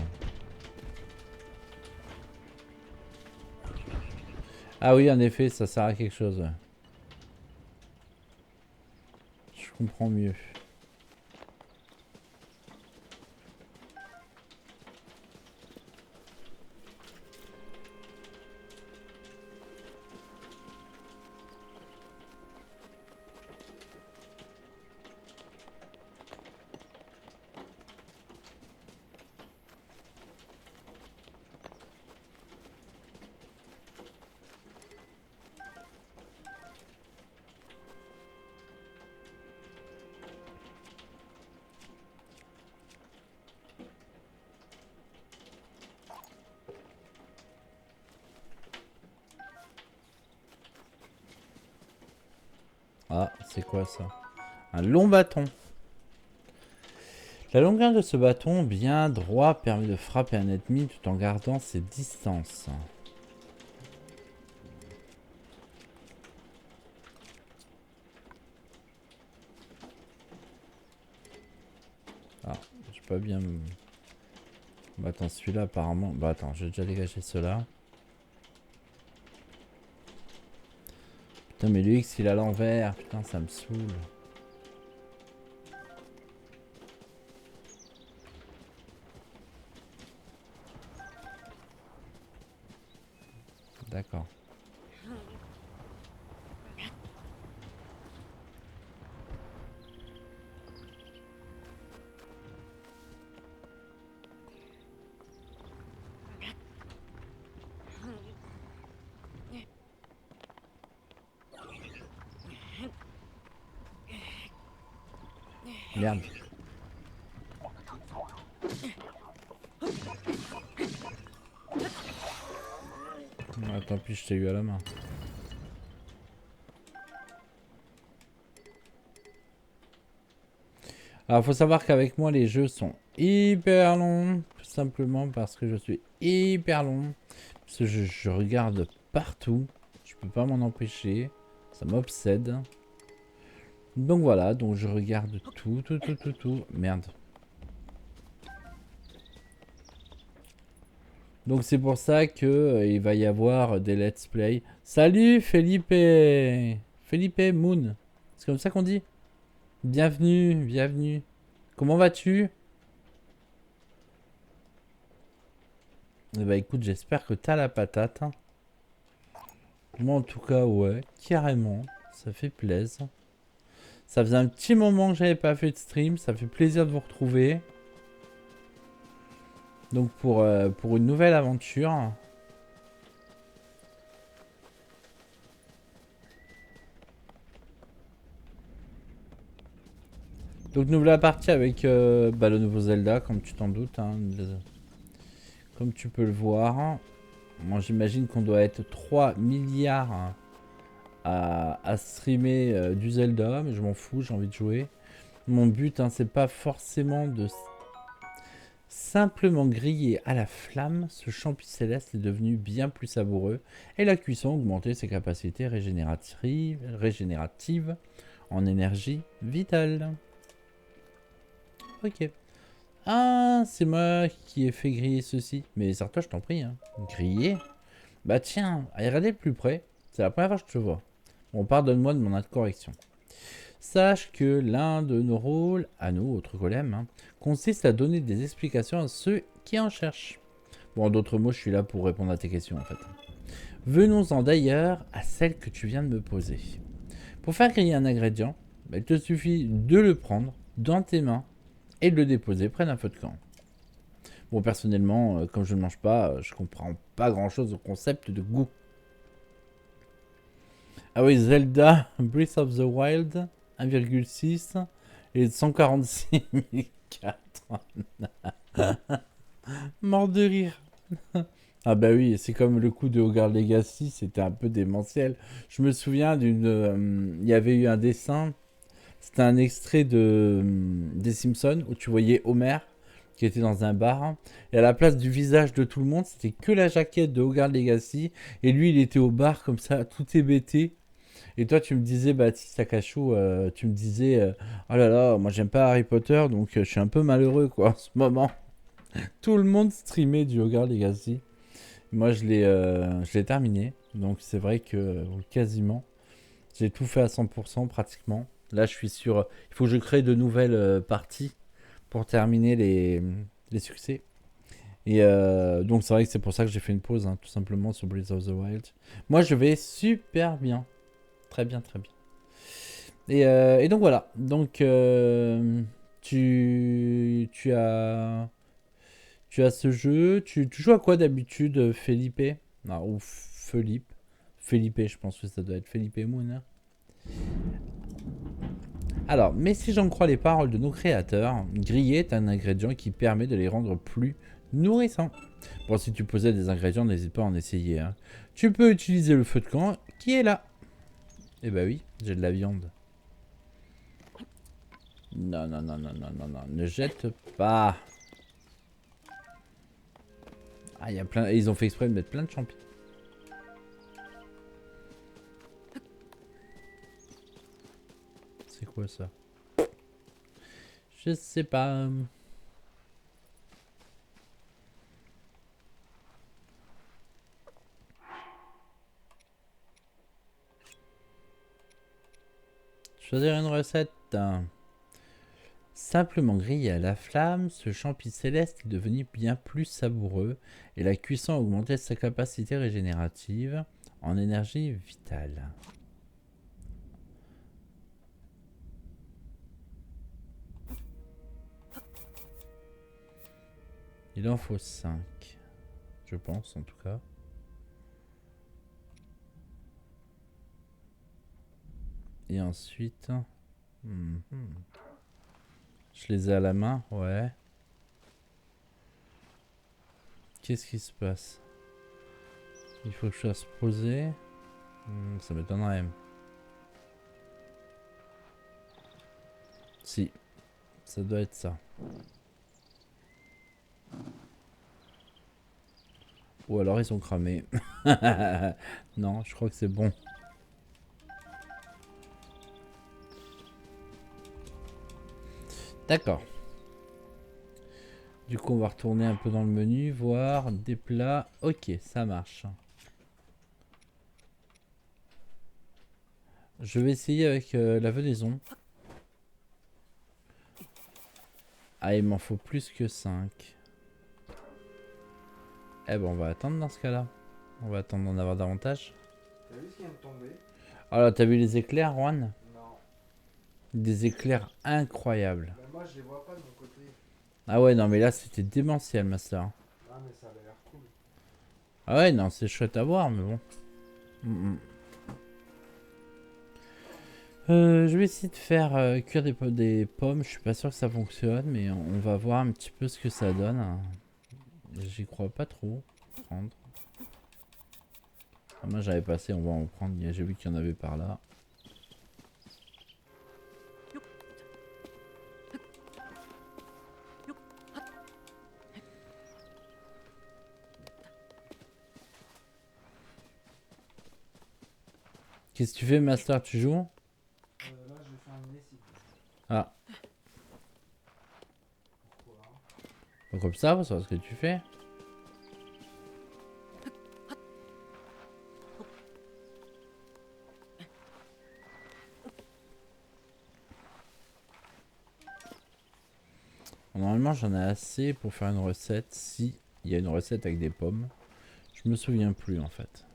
Ah oui, en effet, ça sert à quelque chose. Ouais. Je comprends mieux. Ah, c'est quoi ça? Un long bâton. La longueur de ce bâton bien droit permet de frapper un ennemi tout en gardant ses distances. Ah, j'ai pas bien... Bah attends, celui-là apparemment... Bah attends, j'ai déjà dégagé ceux-là. Putain, mais le X il est à l'envers. Putain, ça me saoule. D'accord. Merde. Ah, tant pis, je t'ai eu à la main. Alors, faut savoir qu'avec moi, les jeux sont hyper longs. Tout simplement parce que je suis hyper long. Parce que je regarde partout. Je peux pas m'en empêcher. Ça m'obsède. Donc voilà, donc je regarde tout. Merde. Donc c'est pour ça que il va y avoir des let's play. Salut Felipe! Felipe Moon. C'est comme ça qu'on dit? Bienvenue, bienvenue. Comment vas-tu? Eh bah écoute, j'espère que t'as la patate. Moi en tout cas, ouais, carrément. Ça fait plaisir. Ça faisait un petit moment que j'avais pas fait de stream. Ça fait plaisir de vous retrouver. Donc pour une nouvelle aventure. Donc nous voilà partis avec le nouveau Zelda, comme tu t'en doutes. Hein, comme tu peux le voir. Moi j'imagine qu'on doit être 3 milliards à streamer du Zelda, mais je m'en fous, j'ai envie de jouer. Mon but, hein, c'est pas forcément de simplement griller à la flamme. Ce champi céleste est devenu bien plus savoureux et la cuisson a augmenté ses capacités régénératives en énergie vitale. Ok. Ah, c'est moi qui ai fait griller ceci. Mais Sartoche, je t'en prie, hein. Griller? Bah tiens, regardez de plus près. C'est la première fois que je te vois. Bon, pardonne-moi de mon incorrection. Sache que l'un de nos rôles, à nous, autres golems, hein, consiste à donner des explications à ceux qui en cherchent. Bon, en d'autres mots, je suis là pour répondre à tes questions, en fait. Venons-en d'ailleurs à celle que tu viens de me poser. Pour faire griller un ingrédient, bah, il te suffit de le prendre dans tes mains et de le déposer près d'un feu de camp. Bon, personnellement, comme je ne mange pas, je comprends pas grand-chose au concept de goût. Ah oui, Zelda Breath of the Wild 1,6 et 146 004. Mort de rire. Ah bah oui, c'est comme le coup de Hogwarts Legacy, c'était un peu démentiel. Je me souviens il y avait eu un dessin, c'était un extrait des Simpsons où tu voyais Homer qui était dans un bar et à la place du visage de tout le monde, c'était que la jaquette de Hogwarts Legacy et lui il était au bar comme ça, tout hébété. Et toi, tu me disais, Baptiste Akachou, tu me disais, oh là là, moi j'aime pas Harry Potter, donc je suis un peu malheureux, quoi, en ce moment. Tout le monde streamait du Hogwarts Legacy. Moi, je l'ai terminé, donc c'est vrai que quasiment, j'ai tout fait à 100%, pratiquement. Là, je suis sur, il faut que je crée de nouvelles parties pour terminer les succès. Et donc, c'est vrai que c'est pour ça que j'ai fait une pause, hein, tout simplement, sur Breath of the Wild. Moi, je vais super bien. Très bien, très bien. Et donc voilà. Donc tu as ce jeu. Tu joues à quoi d'habitude, Felipe? Non, ou Felipe. Felipe, je pense que ça doit être Felipe Moon. Hein. Alors, mais si j'en crois les paroles de nos créateurs, griller est un ingrédient qui permet de les rendre plus nourrissants. Bon, si tu possèdes des ingrédients, n'hésite pas à en essayer. Hein. Tu peux utiliser le feu de camp qui est là. Eh bah oui, j'ai de la viande. Non, non, non, non, non, non, non, ne jette pas. Ah, il y a plein. Ils ont fait exprès de mettre plein de champignons. C'est quoi ça? Je sais pas. Choisir une recette. Simplement grillé à la flamme, ce champi céleste est devenu bien plus savoureux et la cuisson a augmenté sa capacité régénérative en énergie vitale. Il en faut 5, je pense en tout cas. Et ensuite... Je les ai à la main, ouais. Qu'est-ce qui se passe? Il faut que je fasse poser. Ça m'étonnerait. Si, ça doit être ça. Ou alors ils sont cramés. Non, je crois que c'est bon. D'accord. Du coup, on va retourner un peu dans le menu, voir des plats. Ok, ça marche. Je vais essayer avec la venaison. Ah, il m'en faut plus que 5. Eh ben, on va attendre dans ce cas-là. On va attendre d'en avoir davantage. T'as vu ce qui vient de tomber? Ah là, t'as vu les éclairs, Juan? Non. Des éclairs incroyables. Bah moi je les vois pas de mon côté. Ah ouais, non, mais là, c'était démentiel, ma soeur. Ah mais ça avait l'air cool. Ah ouais, non, c'est chouette à voir, mais bon. Je vais essayer de faire cuire des pommes. Je suis pas sûr que ça fonctionne, mais on va voir un petit peu ce que ça donne. J'y crois pas trop. Prendre. Ah, moi j'avais passé, on va en prendre. J'ai vu qu'il y en avait par là. Qu'est-ce que tu fais, Master? Tu joues? Là, je vais faire une lessive. Ah, Pourquoi? pas comme ça, pour savoir ce que tu fais. Normalement, j'en ai assez pour faire une recette. Si il y a une recette avec des pommes, je me souviens plus en fait.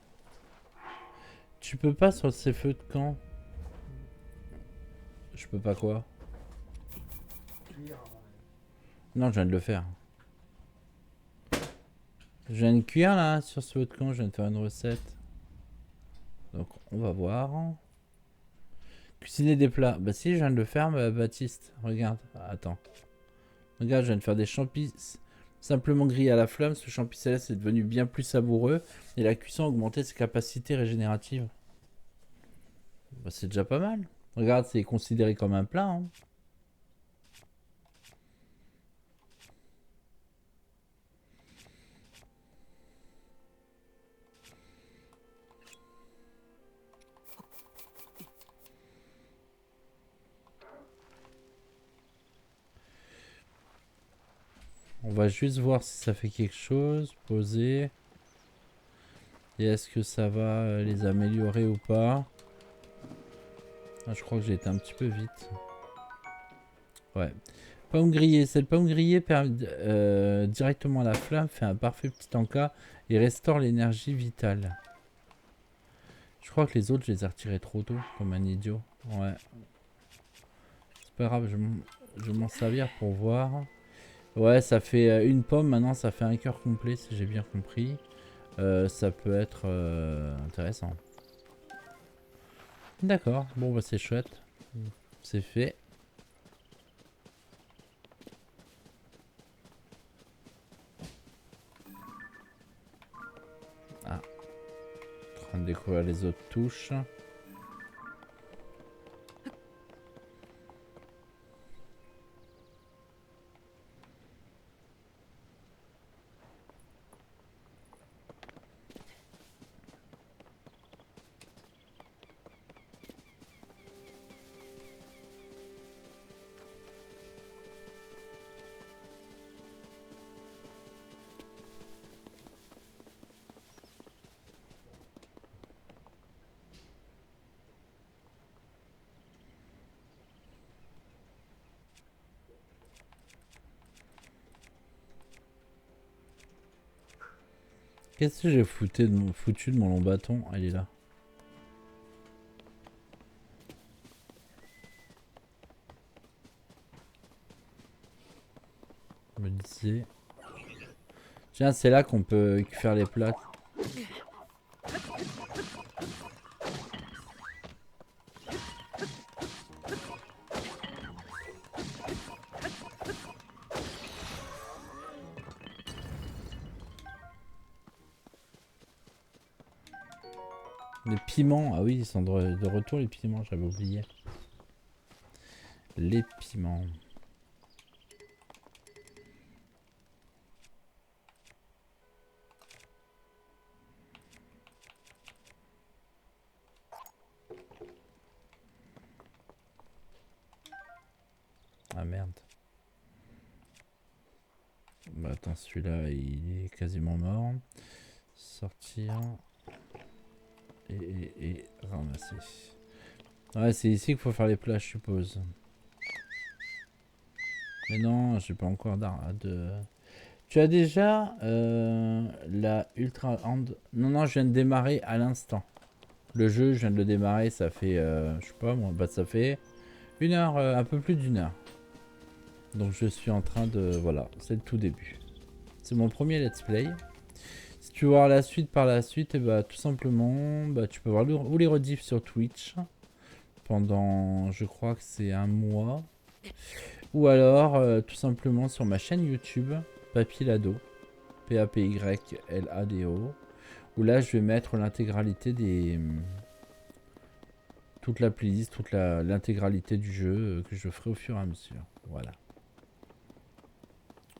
Tu peux pas sur ces feux de camp? Je peux pas quoi? Cuire, à mon avis. Non, je viens de le faire. Je viens de cuire là sur ce feu de camp, je viens de faire une recette. Donc on va voir. Cuisiner des plats. Bah si, je viens de le faire, Baptiste. Regarde, attends. Regarde, je viens de faire des champis simplement grillés à la flamme. Ce champi céleste est devenu bien plus savoureux et la cuisson a augmenté ses capacités régénératives. Bah, c'est déjà pas mal. Regarde, c'est considéré comme un plat. Hein. On va juste voir si ça fait quelque chose. Poser. Et est-ce que ça va les améliorer ou pas? Ah, je crois que j'ai été un petit peu vite. Ouais. Pomme grillée. Cette pomme grillée directement à la flamme fait un parfait petit encas et restaure l'énergie vitale. Je crois que les autres, je les ai retirés trop tôt, comme un idiot. Ouais. C'est pas grave, je vais m'en servir pour voir. Ouais, ça fait une pomme, maintenant ça fait un cœur complet, si j'ai bien compris. Ça peut être intéressant. D'accord, bon bah c'est chouette. C'est fait. Ah. En train de découvrir les autres touches. Qu'est-ce que j'ai foutu de mon long bâton? Ah, il est là. Je me disais. Tiens, c'est là qu'on peut faire les plats. Les piments. Ah oui, ils sont de retour les piments, j'avais oublié. Les piments. Ah merde. Bah attends, celui-là il est quasiment mort. Sortir. Et ramasser. Ouais, c'est ici qu'il faut faire les plats, je suppose. Mais non, j'ai pas encore de... Tu as déjà la Ultra Hand... Non, non, je viens de démarrer à l'instant. Le jeu, je viens de le démarrer, ça fait... je sais pas, moi, bah ça fait une heure, un peu plus d'une heure. Donc je suis en train de... Voilà, c'est le tout début. C'est mon premier let's play. Si tu veux voir la suite par la suite, et bah tout simplement, bah, tu peux voir ou les rediffs sur Twitch. Pendant, je crois que c'est un mois. Ou alors, tout simplement sur ma chaîne YouTube, Papylado. Papylado. Où là, je vais mettre l'intégralité des... toute la playlist, l'intégralité du jeu que je ferai au fur et à mesure. Voilà.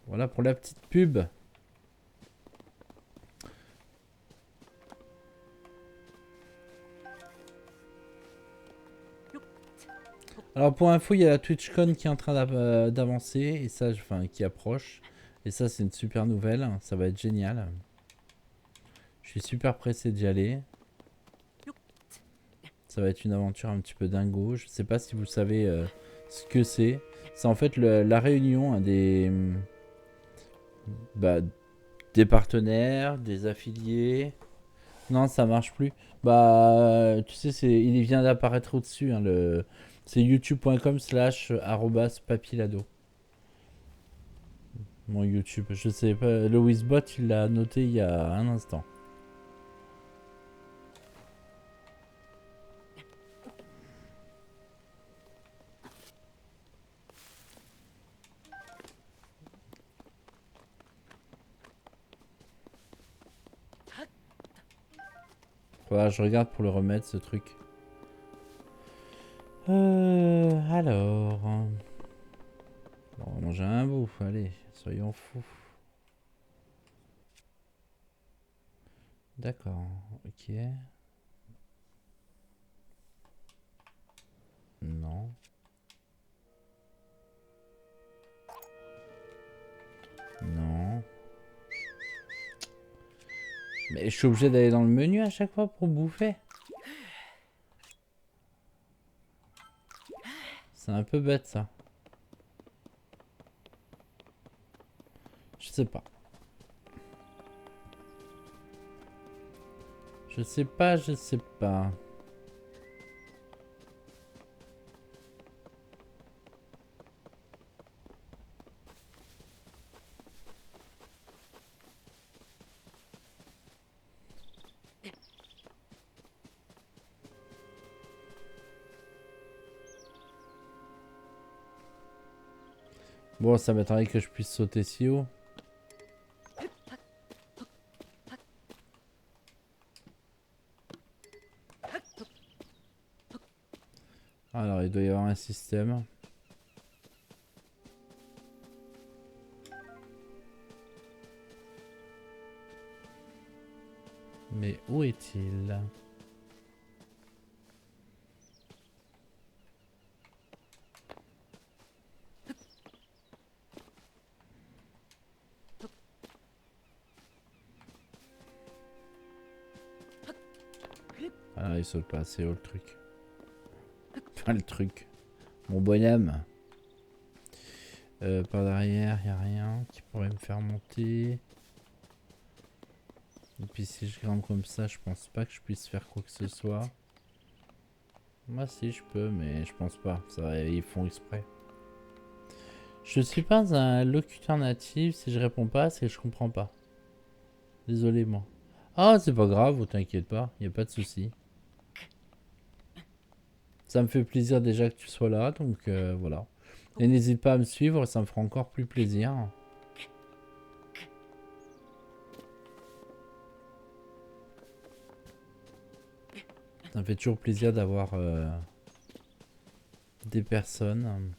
Voilà pour la petite pub. Alors pour info, il y a la TwitchCon qui est en train d'avancer et ça, enfin, qui approche. Et ça, c'est une super nouvelle. Ça va être génial. Je suis super pressé d'y aller. Ça va être une aventure un petit peu dingo. Je sais pas si vous savez ce que c'est. C'est en fait la réunion bah, des partenaires, des affiliés. Non, ça marche plus. Bah, tu sais, il vient d'apparaître au-dessus. Hein, c'est youtube.com/papilado. Mon YouTube, je sais pas. Le Wizbot, il l'a noté il y a un instant. Voilà, je regarde pour le remettre, ce truc. Alors. Bon, on va manger un bout. Allez, soyons fous. D'accord, ok. Non. Non. Mais je suis obligé d'aller dans le menu à chaque fois pour bouffer. C'est un peu bête ça. Je sais pas. Je sais pas, je sais pas. Bon, ça m'attendrait que je puisse sauter si haut. Alors, il doit y avoir un système. Mais où est-il? Ah, il saute pas assez haut le truc. Enfin, le truc. Mon bonhomme. Par derrière, y a rien qui pourrait me faire monter. Et puis si je grimpe comme ça, je pense pas que je puisse faire quoi que ce soit. Moi si je peux, mais je pense pas. Ça, ils font exprès. Je suis pas un locuteur natif. Si je réponds pas, c'est que je comprends pas. Désolé moi. Ah, c'est pas grave, vous t'inquiète pas, y a pas de souci. Ça me fait plaisir déjà que tu sois là, donc voilà. Et n'hésite pas à me suivre, ça me fera encore plus plaisir. Ça me fait toujours plaisir d'avoir des personnes.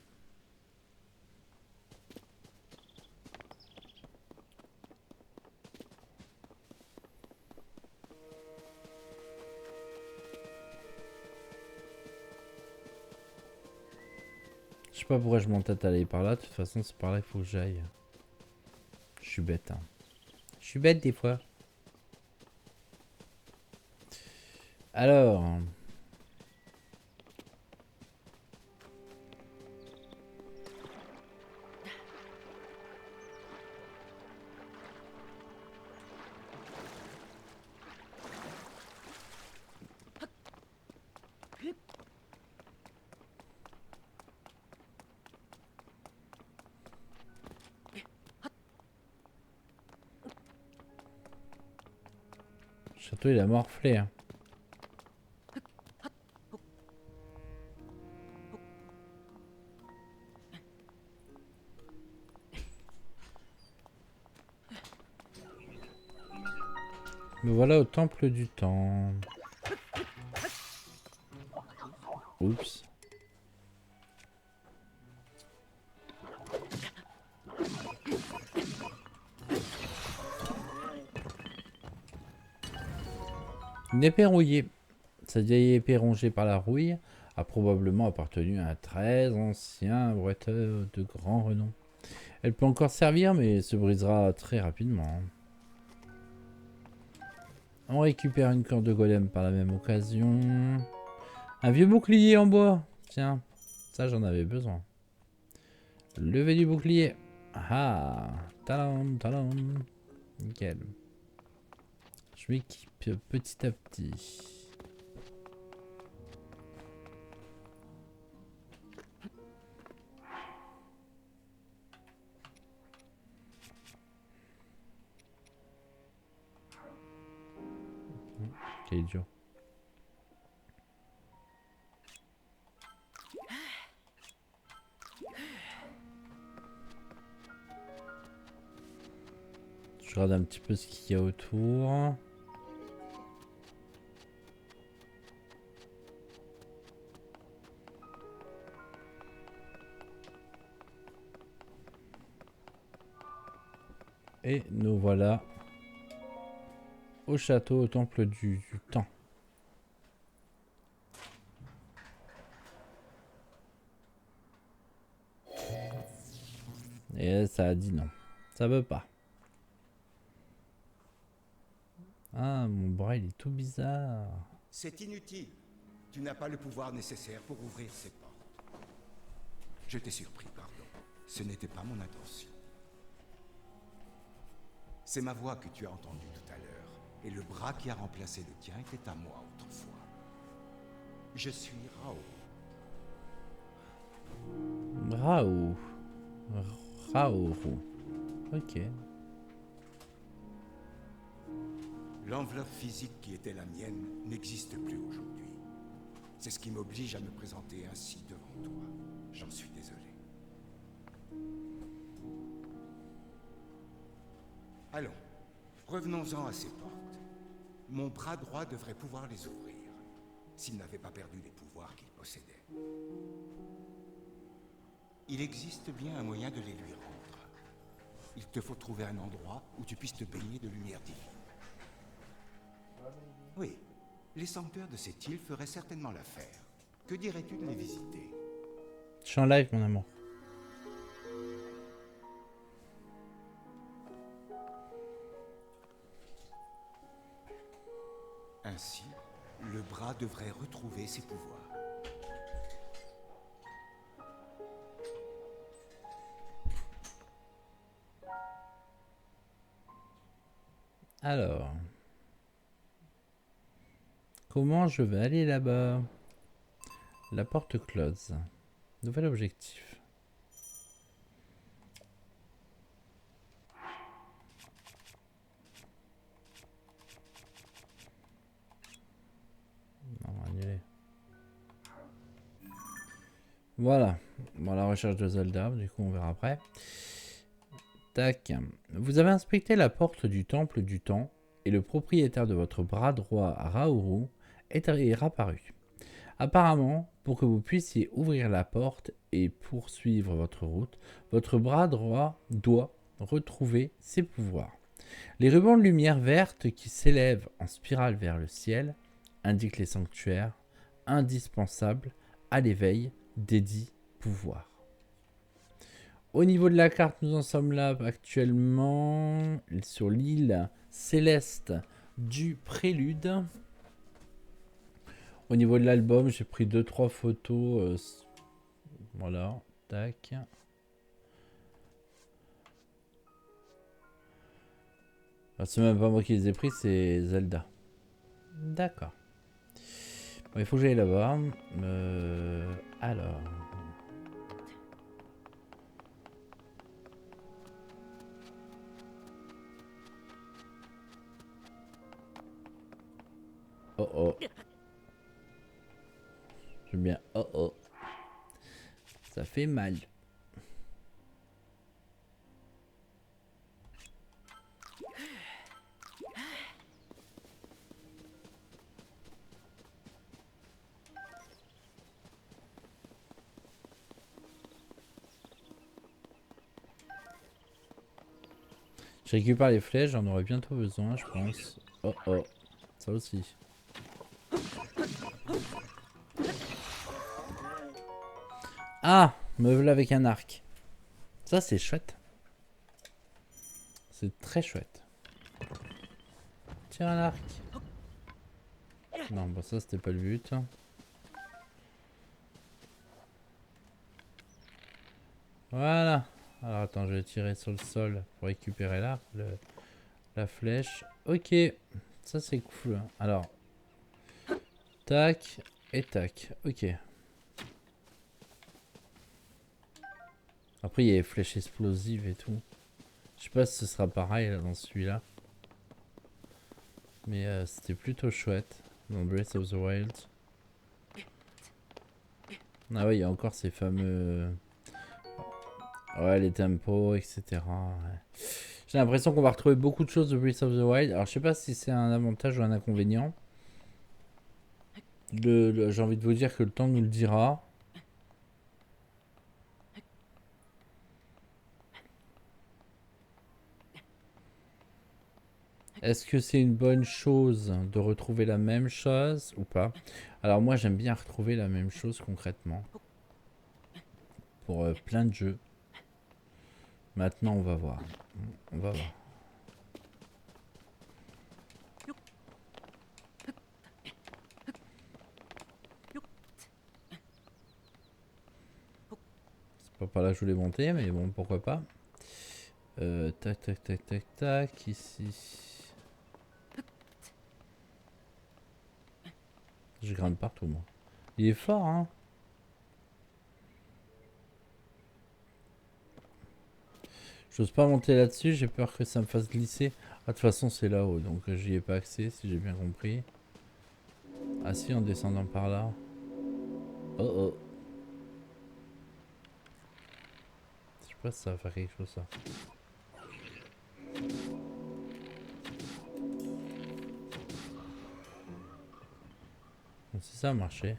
Je sais pas pourquoi je m'entête à aller par là, de toute façon c'est par là qu'il faut que j'aille. Je suis bête, hein. Je suis bête des fois. Alors... Le château il a morflé, hein. Me voilà au temple du temps. Oups. Une épée rouillée. Cette vieille épée rongée par la rouille a probablement appartenu à un très ancien bretteur de grand renom. Elle peut encore servir, mais se brisera très rapidement. On récupère une corde de golem par la même occasion. Un vieux bouclier en bois. Tiens, ça j'en avais besoin. Lever du bouclier. Ah, talon, talon. Nickel. Je m'équipe petit à petit. Quel idiot. Je regarde un petit peu ce qu'il y a autour. Et nous voilà au château, au temple du temps. Et ça a dit non. Ça veut pas. Ah, mon bras, il est tout bizarre. C'est inutile. Tu n'as pas le pouvoir nécessaire pour ouvrir ces portes. Je t'ai surpris, pardon. Ce n'était pas mon intention. C'est ma voix que tu as entendue tout à l'heure, et le bras qui a remplacé le tien était à moi autrefois. Je suis Rao. Raoult. Raoult. Ok. L'enveloppe physique qui était la mienne n'existe plus aujourd'hui. C'est ce qui m'oblige à me présenter ainsi devant toi. J'en suis désolé. Allons, revenons-en à ces portes. Mon bras droit devrait pouvoir les ouvrir, s'il n'avait pas perdu les pouvoirs qu'il possédait. Il existe bien un moyen de les lui rendre. Il te faut trouver un endroit où tu puisses te baigner de lumière divine. Oui, les senteurs de cette île feraient certainement l'affaire. Que dirais-tu de les visiter? Je suis en live, mon amour. Ainsi, le bras devrait retrouver ses pouvoirs. Alors. Comment je vais aller là-bas? La porte close. Nouvel objectif. Non, annulé. Voilà. Bon, la recherche de Zelda, du coup on verra après. Tac. Vous avez inspecté la porte du temple du temps et le propriétaire de votre bras droit, Raoult, est apparu. Apparemment, pour que vous puissiez ouvrir la porte et poursuivre votre route, votre bras droit doit retrouver ses pouvoirs. Les rubans de lumière verte qui s'élèvent en spirale vers le ciel indiquent les sanctuaires indispensables à l'éveil des dits pouvoirs. Au niveau de la carte, nous en sommes là actuellement sur l'île céleste du Prélude. Au niveau de l'album, j'ai pris 2-3 photos. Voilà, tac. C'est même pas moi qui les ai pris, c'est Zelda. D'accord. Bon, il faut que j'aille là-bas. Alors. Oh oh. J'aime bien. Oh oh. Ça fait mal. Je récupère les flèches, j'en aurai bientôt besoin, je pense. Oh oh, ça aussi. Ah, me voilà avec un arc. Ça c'est chouette. C'est très chouette. Tiens un arc. Non, bah ça c'était pas le but. Voilà. Alors attends, je vais tirer sur le sol pour récupérer l'arc, la flèche. Ok, ça c'est cool. Alors, tac et tac. Ok. Après il y a les flèches explosives et tout. Je sais pas si ce sera pareil là, dans celui-là. Mais c'était plutôt chouette dans Breath of the Wild. Ah ouais, il y a encore ces fameux... Ouais, les tempos, etc. Ouais. J'ai l'impression qu'on va retrouver beaucoup de choses de Breath of the Wild. Alors je sais pas si c'est un avantage ou un inconvénient. J'ai envie de vous dire que le temps nous le dira. Est-ce que c'est une bonne chose de retrouver la même chose ou pas? Alors moi j'aime bien retrouver la même chose concrètement. Pour plein de jeux. Maintenant on va voir. On va voir. C'est pas par là que je voulais monter, mais bon, pourquoi pas. Tac, tac, tac, tac, tac, ici. Je grimpe partout, moi. Il est fort, hein. J'ose pas monter là-dessus, j'ai peur que ça me fasse glisser. Ah, de toute façon, c'est là-haut, donc j'y ai pas accès, si j'ai bien compris. Ah si, en descendant par là. Oh oh. Je sais pas si ça va faire quelque chose, ça. Si ça a marché.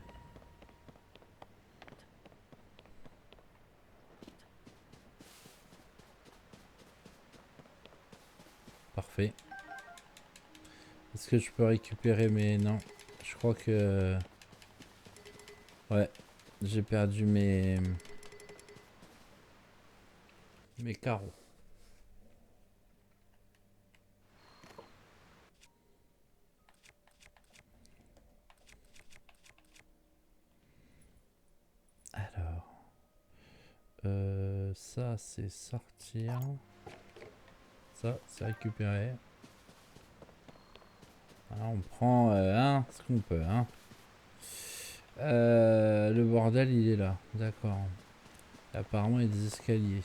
Parfait. Est-ce que je peux récupérer mes... Non. Je crois que... Ouais. J'ai perdu mes carreaux. Alors... ça, c'est sortir. Ça, c'est récupérer. Alors, on prend ce qu'on peut. Hein. Le bordel, il est là. D'accord. Apparemment, il y a des escaliers.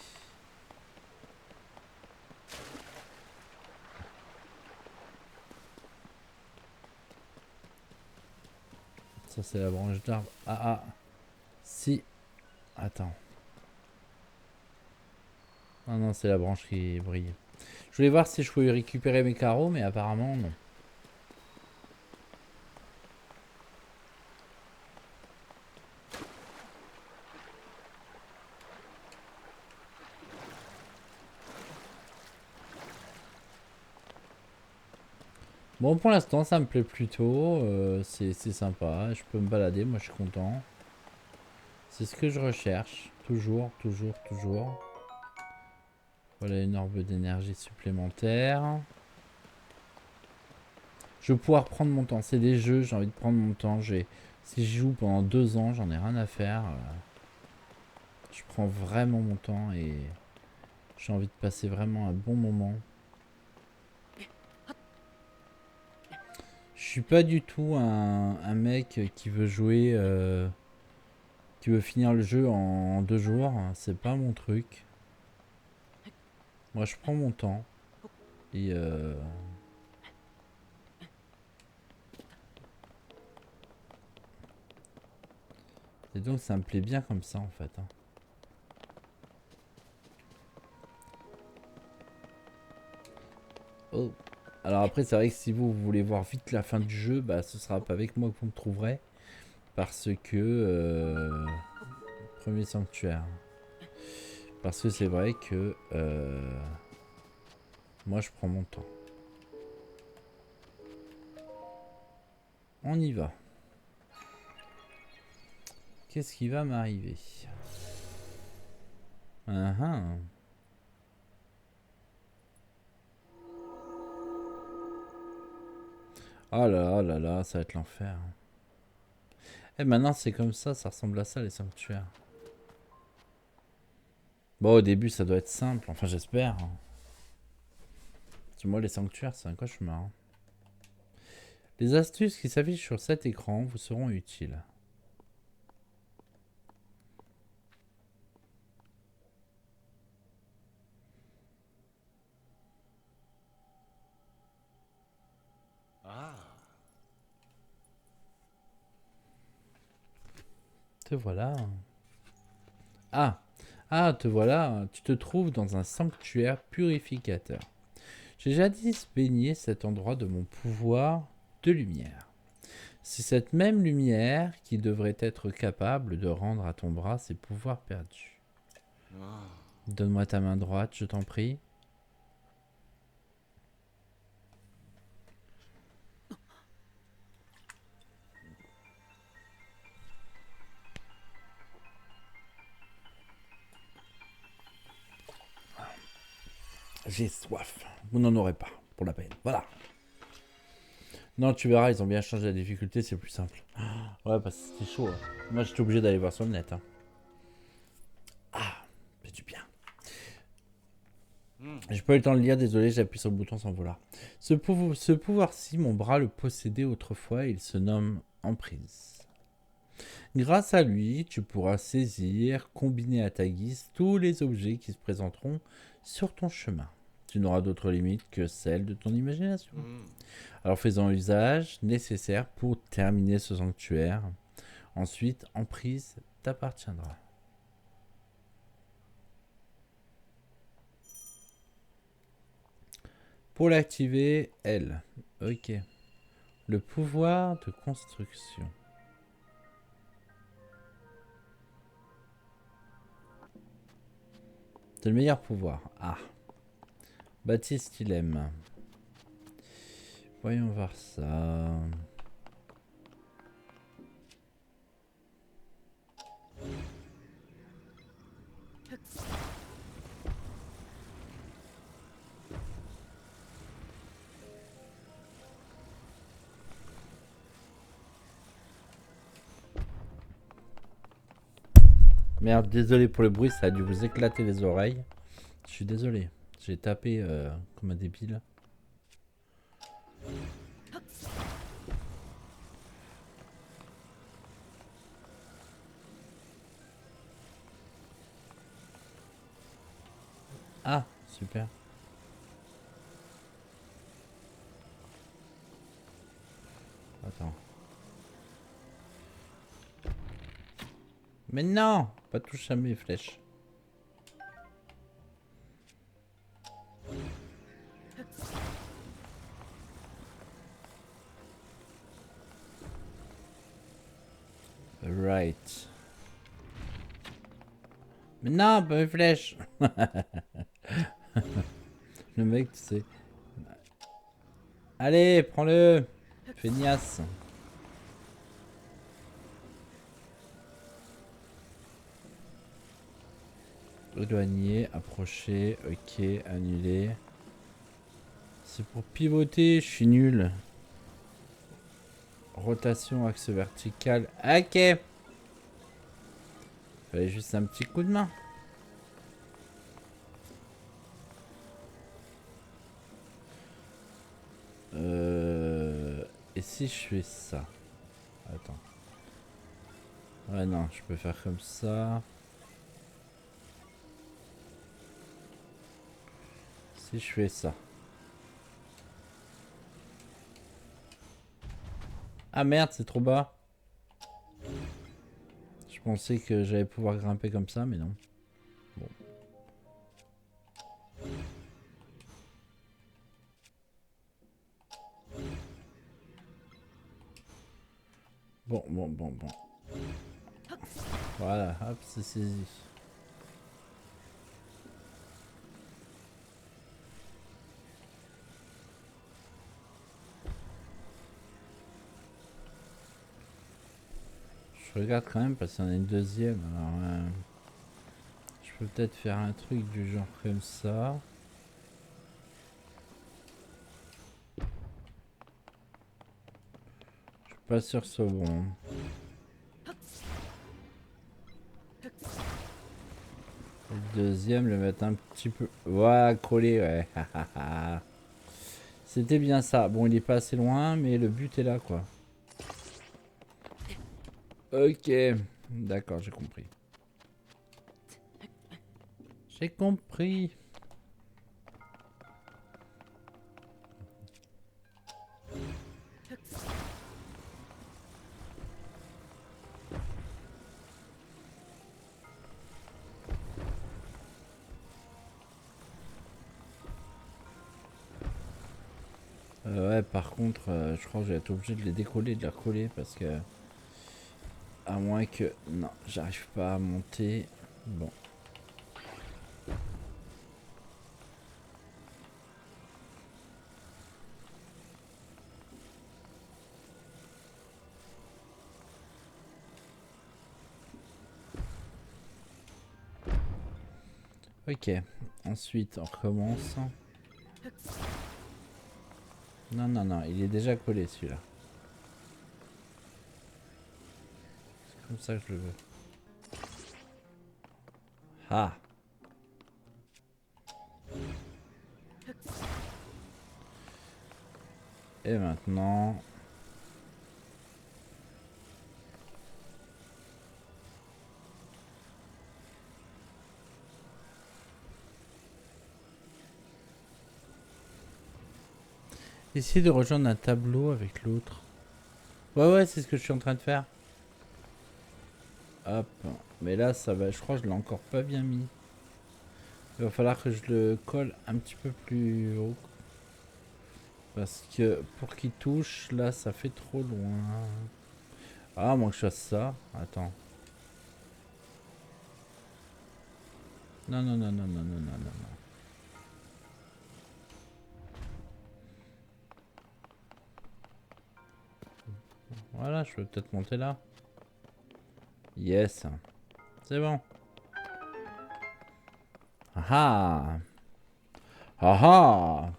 Ça, c'est la branche d'arbre. Ah, ah. Si. Attends. Ah non, c'est la branche qui brille. Je voulais voir si je pouvais récupérer mes carreaux, mais apparemment, non. Bon, pour l'instant, ça me plaît plutôt. C'est sympa. Je peux me balader. Moi, je suis content. C'est ce que je recherche. Toujours, toujours, toujours. Voilà une orbe d'énergie supplémentaire. Je vais pouvoir prendre mon temps. C'est des jeux, j'ai envie de prendre mon temps. Si je joue pendant 2 ans, j'en ai rien à faire. Je prends vraiment mon temps et j'ai envie de passer vraiment un bon moment. Je suis pas du tout un mec qui veut jouer, qui veut finir le jeu en 2 jours. C'est pas mon truc. Moi, je prends mon temps. Et donc, ça me plaît bien comme ça, en fait. Hein. Oh. Alors après, c'est vrai que si vous voulez voir vite la fin du jeu, bah, ce sera pas avec moi que vous me trouverez. Parce que... premier sanctuaire. Parce que c'est vrai que... Moi, je prends mon temps. On y va. Qu'est-ce qui va m'arriver? Ah ah. Oh là là, ça va être l'enfer. Et maintenant, c'est comme ça ressemble à ça, les sanctuaires. Bon, au début, ça doit être simple. Enfin, j'espère. Moi, les sanctuaires, c'est un cauchemar. Les astuces qui s'affichent sur cet écran vous seront utiles. Ah, Te voilà. Te voilà. Tu te trouves dans un sanctuaire purificateur. J'ai jadis baigné cet endroit de mon pouvoir de lumière. C'est cette même lumière qui devrait être capable de rendre à ton bras ses pouvoirs perdus. ah. Donne-moi ta main droite, je t'en prie. J'ai soif. Vous n'en aurez pas, pour la peine. Voilà. Non, tu verras, ils ont bien changé la difficulté, c'est plus simple. Ouais, parce que c'était chaud. Moi, j'étais obligé d'aller voir sur le net. Ah, c'est du bien. J'ai pas eu le temps de lire, désolé, j'ai appuyé sur le bouton sans vouloir. Ce pouvoir-ci, mon bras le possédait autrefois, il se nomme emprise. Grâce à lui, tu pourras saisir, combiner à ta guise tous les objets qui se présenteront sur ton chemin. Tu n'auras d'autre limite que celle de ton imagination. Alors faisons usage nécessaire pour terminer ce sanctuaire. Ensuite, emprise t'appartiendra. Pour l'activer, L. Ok. Le pouvoir de construction. C'est le meilleur pouvoir. Ah. Baptiste, il aime. Voyons voir ça. Merde, désolé pour le bruit, ça a dû vous éclater les oreilles. Je suis désolé. J'ai tapé comme un débile. Ah, super. Attends. Mais non, pas toucher à mes flèches. Right. Mais non, pas mes flèches. Le mec, tu sais. Allez, prends-le. Feignasse. Éloigner, approcher, ok, annuler. C'est pour pivoter, je suis nul. Rotation, axe vertical, ok. Fallait juste un petit coup de main. Et si je fais ça? Attends. Ouais, non, je peux faire comme ça. Si je fais ça. Ah merde, c'est trop bas. Je pensais que j'allais pouvoir grimper comme ça, mais non. Bon. Bon. Voilà, hop, c'est saisi. Je regarde quand même parce qu'il y en a une deuxième. Alors, je peux peut-être faire un truc du genre comme ça. Je suis pas sûr que ce soit bon. Le deuxième, le mettre un petit peu... Ouais, coller, ouais. C'était bien ça. Bon, il est pas assez loin, mais le but est là, quoi. Ok. D'accord, j'ai compris. J'ai compris. Ouais, par contre, je crois que je vais être obligé de les décoller, de les recoller parce que... À moins que... Non, j'arrive pas à monter. Bon. Ok. Ensuite, on recommence. Non, non, non, il est déjà collé celui-là. C'est comme ça que je le veux. Ah! Et maintenant... Essayez de rejoindre un tableau avec l'autre. Ouais, ouais, c'est ce que je suis en train de faire. Hop. Mais là, ça va. Je crois que je l'ai encore pas bien mis. Il va falloir que je le colle un petit peu plus haut. Parce que pour qu'il touche, là, ça fait trop loin. Ah, moi que je fasse ça. Attends. Non, non, non, non, non, non, non, non. Voilà, je peux peut-être monter là. Yes. C'est bon. Ah ah ah.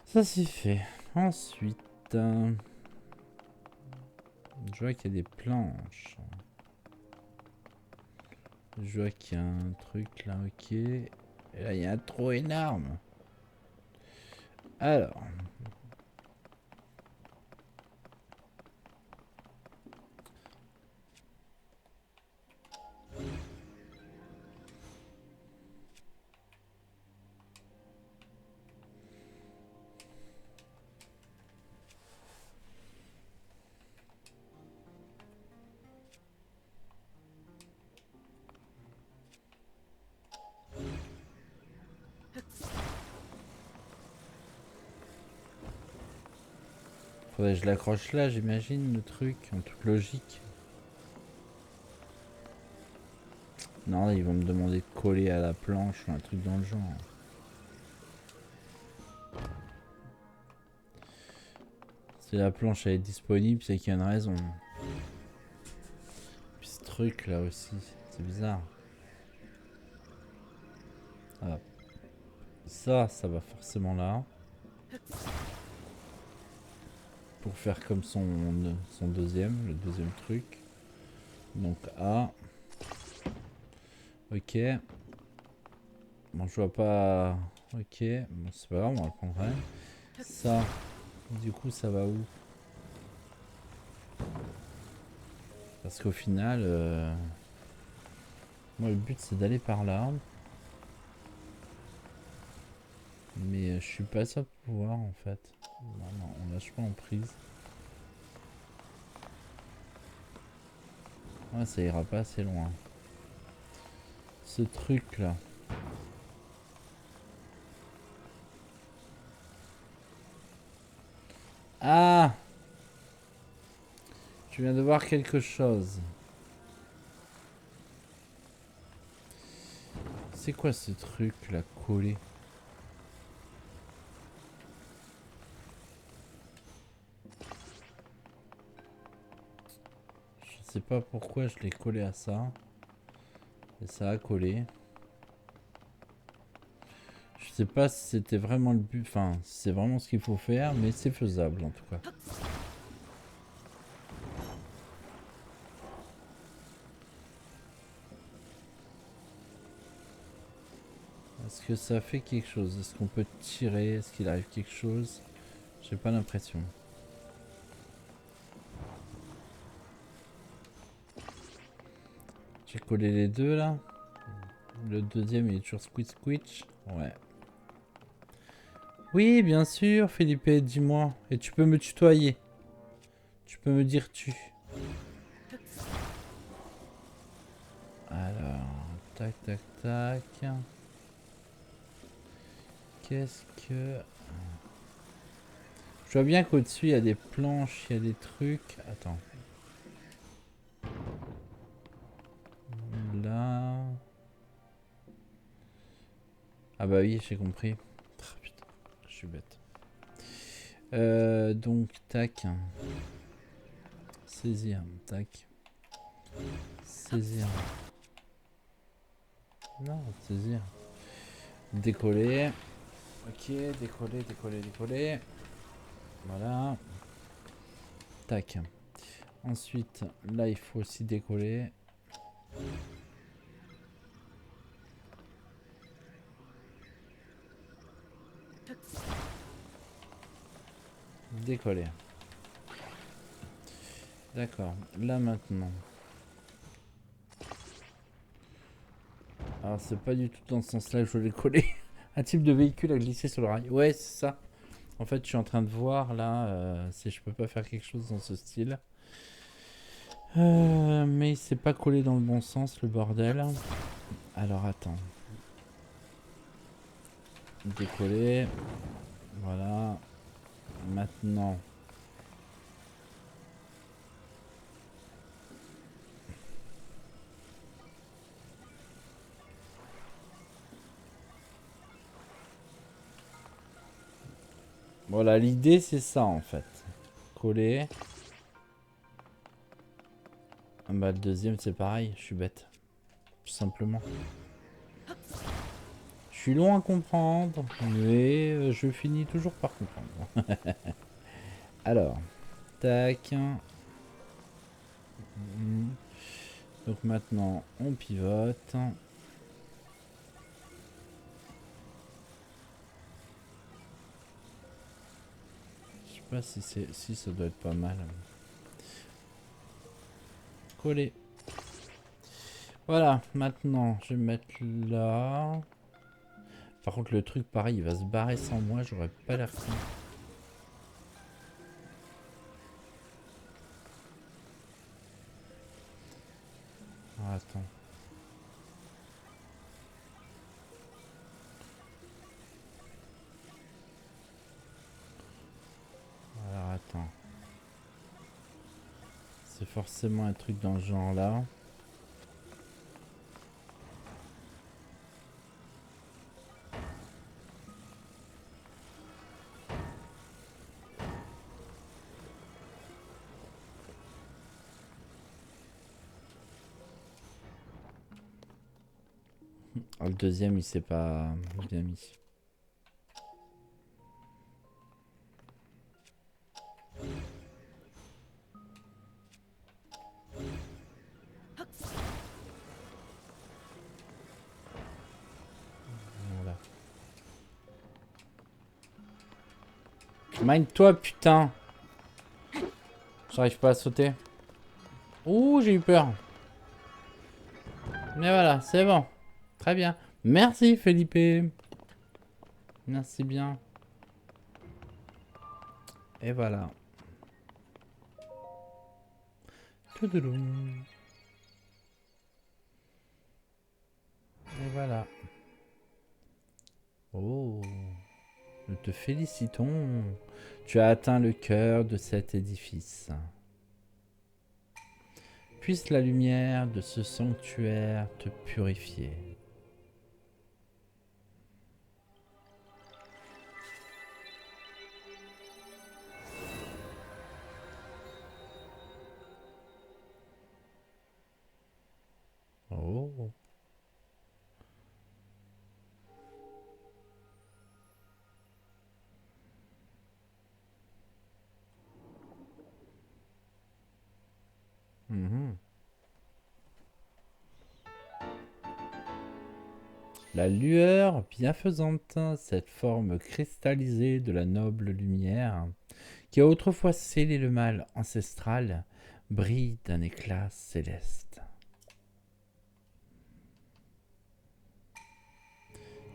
Ça c'est fait. Ensuite, je vois qu'il y a des planches. Je vois qu'il y a un truc là, ok. Et là, il y a un trou énorme. Alors. Faudrait que je l'accroche là, j'imagine, le truc, en toute logique. Non, ils vont me demander de coller à la planche ou un truc dans le genre. Si la planche elle est disponible, c'est qu'il y a une raison. Puis ce truc là aussi, c'est bizarre. Ah. Ça va forcément là. Pour faire comme son deuxième, le deuxième truc. Donc A. Ok. Bon, je vois pas... Ok. Bon, c'est pas grave, on va le prendre quand même. Ça, du coup, ça va où? Parce qu'au final... moi, le but, c'est d'aller par là. Mais je suis pas sûr de pouvoir, en fait. Non, non, on lâche pas en prise. Ouais, ça ira pas assez loin. Ce truc là. Ah! Je viens de voir quelque chose. C'est quoi ce truc là collé? sais pas pourquoi je l'ai collé à ça. Et ça a collé. Je sais pas si c'était vraiment le but, enfin, si c'est vraiment ce qu'il faut faire, mais c'est faisable en tout cas. Est-ce que ça fait quelque chose? Est-ce qu'on peut tirer? Est-ce qu'il arrive quelque chose? J'ai pas l'impression. J'ai collé les deux là. Le deuxième il est toujours squeeze squitch. Ouais. Oui, bien sûr, Philippe, dis-moi. Et tu peux me tutoyer. Tu peux me dire tu. Alors, tac, tac, tac. Qu'est-ce que... Je vois bien qu'au-dessus, il y a des planches, il y a des trucs. Attends. Là... Ah bah oui, j'ai compris. Ah, putain, je suis bête. Donc, tac. Saisir, tac. Saisir. Non, saisir. Décoller. Ok, décoller, décoller, décoller. Voilà. Tac. Ensuite, là, il faut aussi décoller. Décoller. D'accord. Là, maintenant. Alors, c'est pas du tout dans ce sens-là que je voulais coller. Un type de véhicule à glisser sur le rail. Ouais, c'est ça. En fait, je suis en train de voir, là, si je peux pas faire quelque chose dans ce style. Mais c'est pas collé dans le bon sens, le bordel. Alors, attends. Décoller. Voilà. Maintenant. Voilà, l'idée c'est ça en fait. Coller. Ah bah le deuxième c'est pareil, je suis bête. Tout simplement. Je suis long à comprendre, mais je finis toujours par comprendre. Alors, tac. Donc maintenant on pivote. Je sais pas si c'est si ça doit être pas mal. Coller. Voilà, maintenant je vais mettre là. Par contre le truc pareil il va se barrer sans moi, j'aurais pas l'air con. Ah, attends. Alors attends. C'est forcément un truc dans ce genre là. Ah, le deuxième il s'est pas bien mis. Voilà. Mine-toi putain. J'arrive pas à sauter. Ouh j'ai eu peur. Mais voilà, c'est bon. Très bien. Merci Felipe. Merci bien. Et voilà. Toudoudou. Et voilà. Oh. Nous te félicitons. Tu as atteint le cœur de cet édifice. Puisse la lumière de ce sanctuaire te purifier. Oh. Mhm. La lueur bienfaisante, cette forme cristallisée de la noble lumière, qui a autrefois scellé le mal ancestral, brille d'un éclat céleste.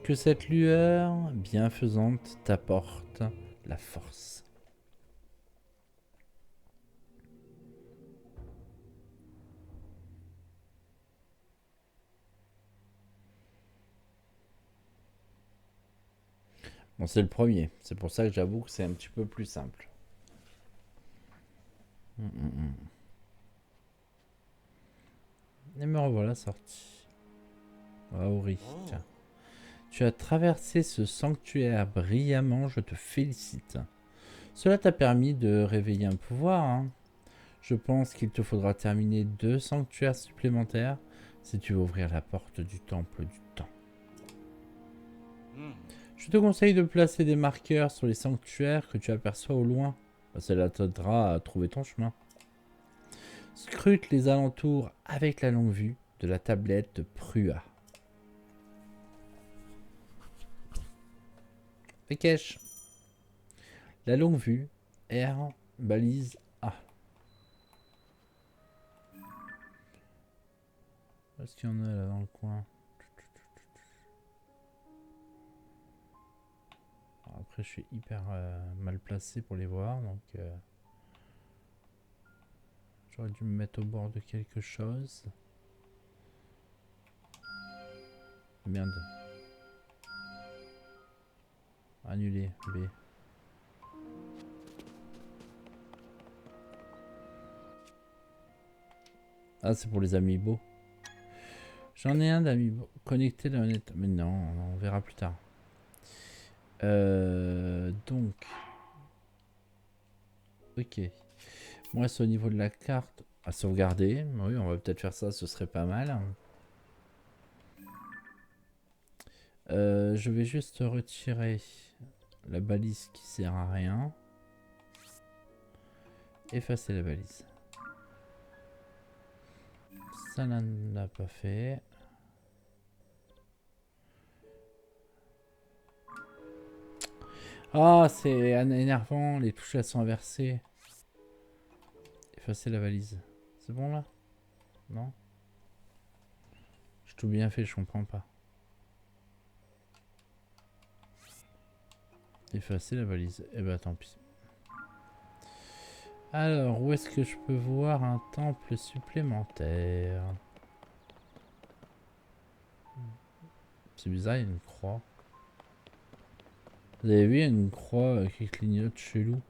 Que cette lueur bienfaisante t'apporte la force. Bon, c'est le premier. C'est pour ça que j'avoue que c'est un petit peu plus simple. Et me revoilà sorti. Auri, tiens. Tu as traversé ce sanctuaire brillamment, je te félicite. Cela t'a permis de réveiller un pouvoir, hein. Je pense qu'il te faudra terminer 2 sanctuaires supplémentaires si tu veux ouvrir la porte du temple du temps. Je te conseille de placer des marqueurs sur les sanctuaires que tu aperçois au loin. Cela t'aidera à trouver ton chemin. Scrute les alentours avec la longue vue de la tablette Prua. Fekesh. La longue vue, R, balise A. Est-ce qu'il y en a là dans le coin? Alors après, je suis hyper mal placé pour les voir, donc j'aurais dû me mettre au bord de quelque chose. Merde. Annuler, B. Ah, c'est pour les amiibo. J'en ai un d'amiibo. Connecté dans net. Mais non, on verra plus tard. Donc. Ok. Moi, c'est au niveau de la carte. À sauvegarder. Oui, on va peut-être faire ça, ce serait pas mal. Je vais juste retirer la balise qui sert à rien. Effacer la balise. Ça n'a pas fait. Ah, c'est énervant, les touches elles sont inversées. Effacer la valise. C'est bon là? Non? J'ai tout bien fait, je comprends pas. Effacer la valise. Eh ben tant pis. Alors, où est-ce que je peux voir un temple supplémentaire? C'est bizarre, il y a une croix. Vous avez vu, il y a une croix qui clignote chelou.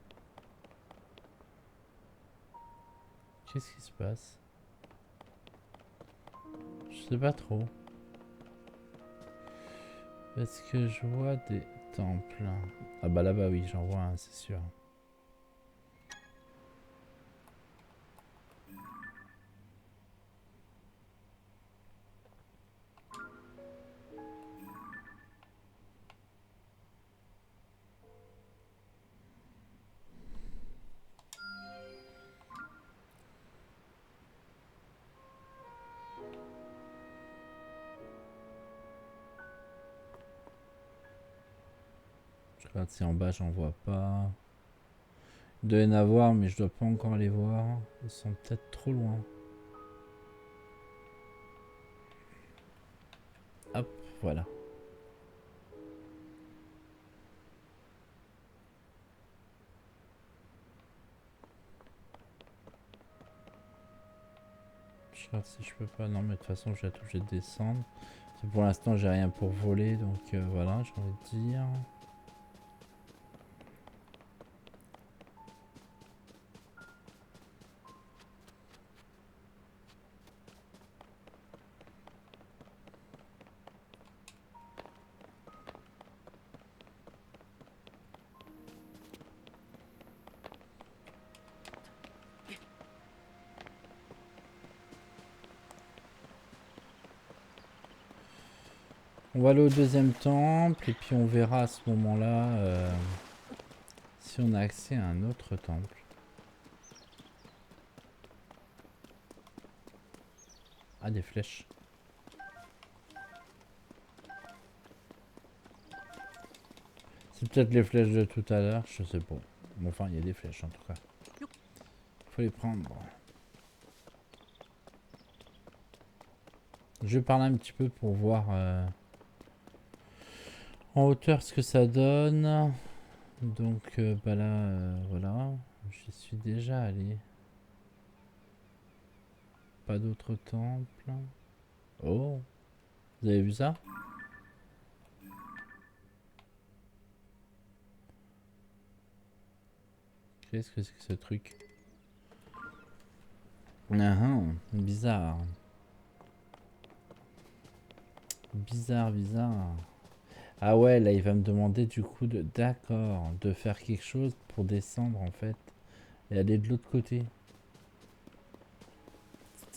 Qu'est-ce qui se passe? Je sais pas trop. Est-ce que je vois des temples? Ah bah là-bas oui, j'en vois un, c'est sûr. Je regarde si en bas j'en vois pas. Il doit y en avoir, mais je dois pas encore les voir. Ils sont peut-être trop loin. Hop, voilà. Je regarde si je peux pas. Non, mais de toute façon, je vais être obligé de descendre. Pour l'instant, j'ai rien pour voler, donc voilà, j'ai envie de dire. On va aller au deuxième temple et puis on verra à ce moment-là si on a accès à un autre temple. Ah, des flèches. C'est peut-être les flèches de tout à l'heure, je sais pas. Bon, enfin, il y a des flèches en tout cas. Faut les prendre. Je vais parler un petit peu pour voir en hauteur ce que ça donne. Donc, bah là, voilà. J'y suis déjà allé. Pas d'autres temples. Oh, vous avez vu ça? Qu'est-ce que c'est que ce truc? Ah, bizarre. Bizarre, bizarre. Ah ouais, là il va me demander du coup de... D'accord, de faire quelque chose pour descendre en fait. Et aller de l'autre côté.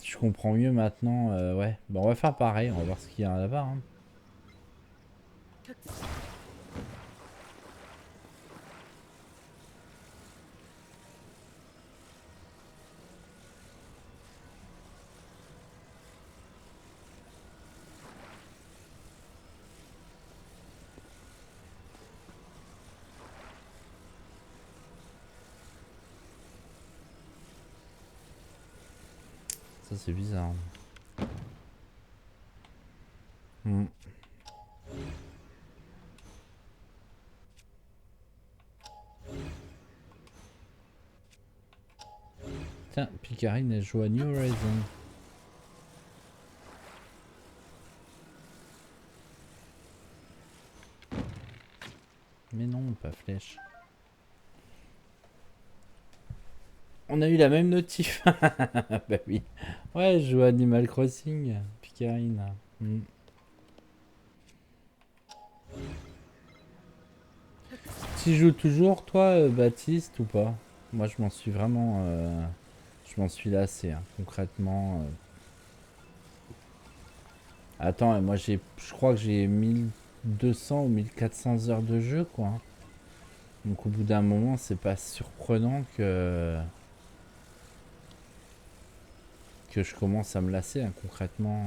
Je comprends mieux maintenant, ouais. Bon, on va faire pareil, on va voir ce qu'il y a là-bas. Hein. Ça c'est bizarre. Hmm. Tiens, Picarine a joué à New Horizons. Mais non, pas flèche. On a eu la même notif. Bah oui. Ouais, je joue à Animal Crossing. Picarine. Hmm. Tu joues toujours, toi, Baptiste, ou pas? Moi, je m'en suis vraiment... je m'en suis lassé, hein, concrètement. Attends, moi, je crois que j'ai 1200 ou 1400 heures de jeu, quoi. Hein. Donc, au bout d'un moment, c'est pas surprenant que je commence à me lasser, hein, concrètement.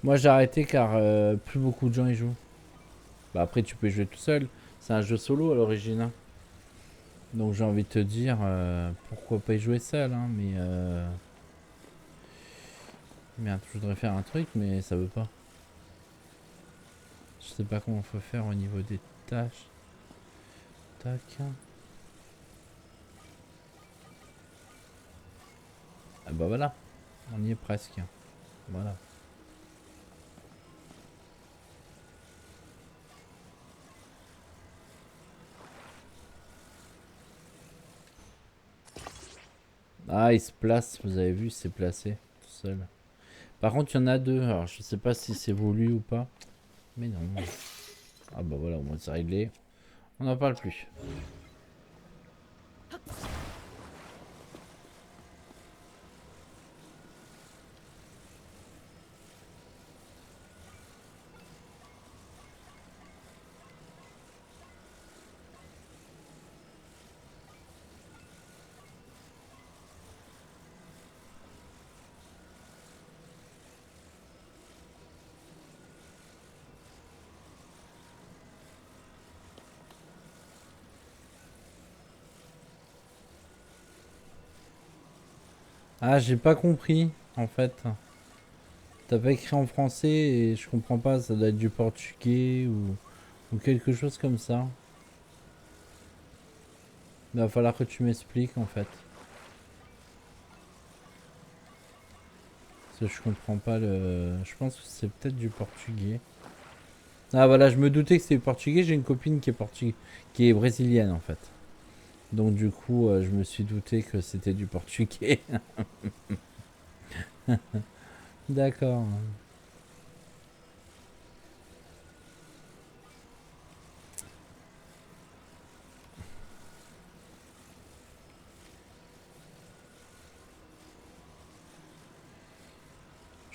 Moi, j'ai arrêté car plus beaucoup de gens y jouent. Bah, après, tu peux y jouer tout seul. C'est un jeu solo à l'origine. Hein. Donc, j'ai envie de te dire, pourquoi pas y jouer seul, hein, mais... Merde, je voudrais faire un truc, mais ça veut pas. Je sais pas comment faut faire au niveau des tâches. Tac. Ah bah voilà, on y est presque. Voilà. Ah, il se place, vous avez vu, il s'est placé tout seul. Par contre, il y en a deux, alors je sais pas si c'est voulu ou pas. Mais non. Ah bah voilà, au moins c'est réglé. On n'en parle plus. Ah, j'ai pas compris, en fait. T'as pas écrit en français et je comprends pas, ça doit être du portugais ou quelque chose comme ça. Il va falloir que tu m'expliques, en fait. Parce que je comprends pas le... Je pense que c'est peut-être du portugais. Ah voilà, je me doutais que c'était portugais. J'ai une copine qui est qui est brésilienne en fait. Donc du coup, je me suis douté que c'était du portugais. D'accord.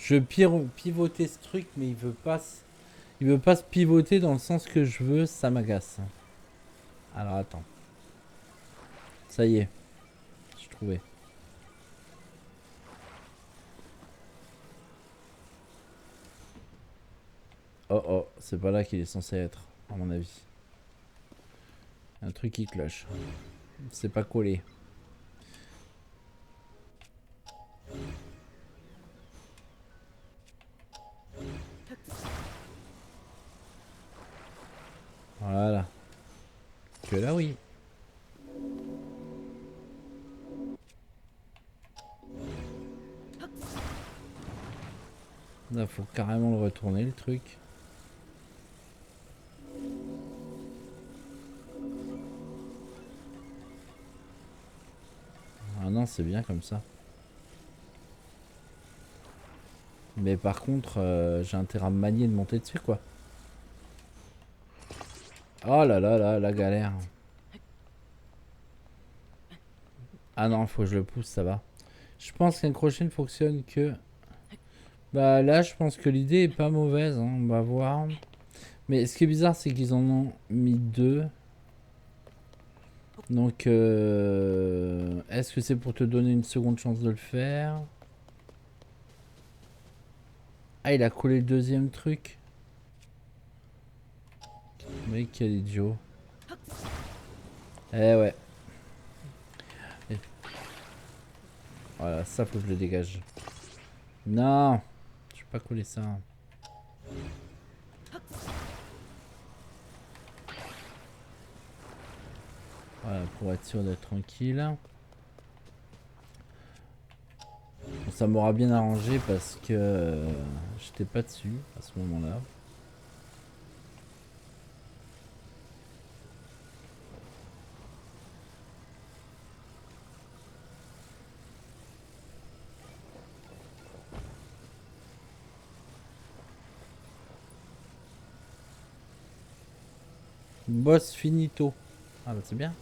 Je pivoter ce truc, mais il veut pas se pivoter dans le sens que je veux, ça m'agace. Alors attends. Ça y est. J'ai trouvé. Oh oh, c'est pas là qu'il est censé être, à mon avis. Un truc qui cloche. C'est pas collé. Voilà. Que là, oui. Là, faut carrément le retourner, le truc. Ah non, c'est bien comme ça. Mais par contre, j'ai intérêt à me manier de monter dessus, quoi. Oh là là là, la galère. Ah non, faut que je le pousse, ça va. Je pense qu'un crochet ne fonctionne que... Bah là, je pense que l'idée est pas mauvaise, hein. On va voir. Mais ce qui est bizarre, c'est qu'ils en ont mis 2. Donc, est-ce que c'est pour te donner une seconde chance de le faire? Ah, il a collé le deuxième truc. Mais quel idiot. Eh ouais. Voilà, ça faut que je le dégage. Non, je vais pas coller ça. Voilà, pour être sûr d'être tranquille. Bon, ça m'aura bien arrangé parce que j'étais pas dessus à ce moment-là. Boss finito. Ah bah c'est bien.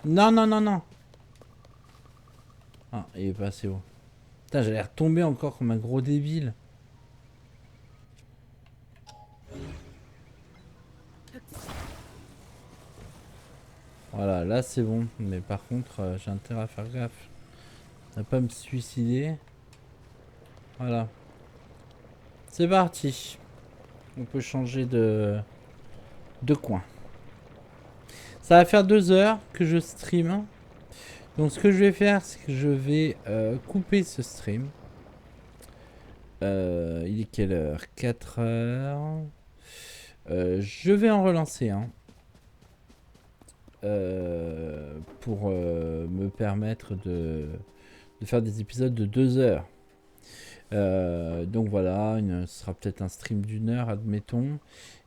Non, non, non, non. Ah, il est pas assez haut. Putain, j'ai l'air tombé encore comme un gros débile. Voilà, là c'est bon. Mais par contre, j'ai intérêt à faire gaffe. À pas me suicider. Voilà. C'est parti. On peut changer de coin. Ça va faire 2 heures que je stream. Donc ce que je vais faire, c'est que je vais couper ce stream. Il est quelle heure? 4 heures. Je vais en relancer un. Pour me permettre de faire des épisodes de 2 heures. Donc voilà, ce sera peut-être un stream d'1 heure, admettons.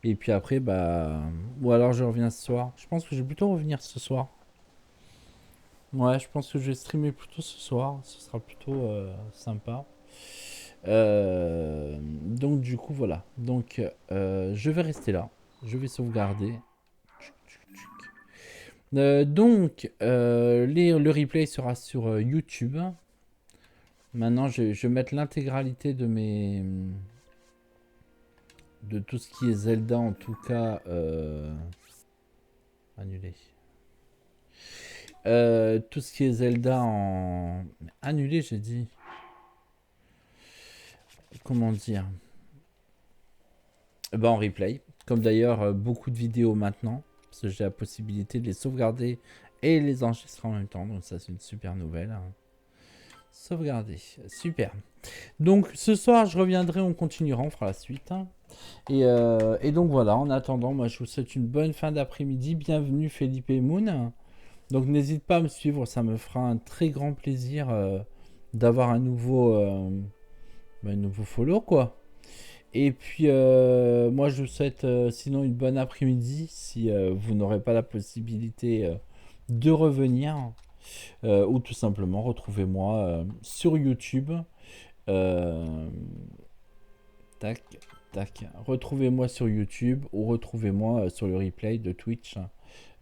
Et puis après, bah... Ou alors je reviens ce soir. Je pense que je vais plutôt revenir ce soir. Ouais, je pense que je vais streamer plutôt ce soir. Ce sera plutôt sympa. Donc du coup, voilà. Donc je vais rester là. Je vais sauvegarder. Donc, le replay sera sur YouTube. Maintenant, je vais mettre l'intégralité de de tout ce qui est Zelda, en tout cas, annulé. Tout ce qui est Zelda en... Annulé, j'ai dit. Comment dire? Ben, en replay. Comme d'ailleurs, beaucoup de vidéos maintenant. Parce que j'ai la possibilité de les sauvegarder et les enregistrer en même temps. Donc ça, c'est une super nouvelle. Hein. Sauvegarder. Super. Donc ce soir, je reviendrai, on continuera, on fera la suite. Hein. Et donc voilà, en attendant, moi je vous souhaite une bonne fin d'après-midi. Bienvenue Felipe Moon. Donc n'hésite pas à me suivre, ça me fera un très grand plaisir d'avoir un nouveau follow quoi. Et puis moi je vous souhaite sinon une bonne après-midi si vous n'aurez pas la possibilité de revenir. Ou tout simplement retrouvez-moi sur YouTube. Tac. Tac. Retrouvez-moi sur YouTube ou retrouvez-moi sur le replay de Twitch.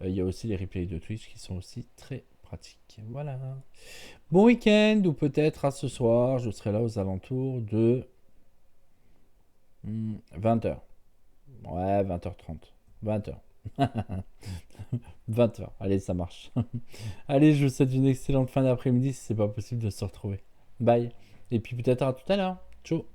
Il y a aussi les replays de Twitch qui sont aussi très pratiques. Voilà. Bon week-end ou peut-être à ce soir. Je serai là aux alentours de 20h. Ouais, 20h30. 20h. 20h. Allez, ça marche. Allez, je vous souhaite une excellente fin d'après-midi si c'est pas possible de se retrouver. Bye. Et puis peut-être à tout à l'heure. Ciao.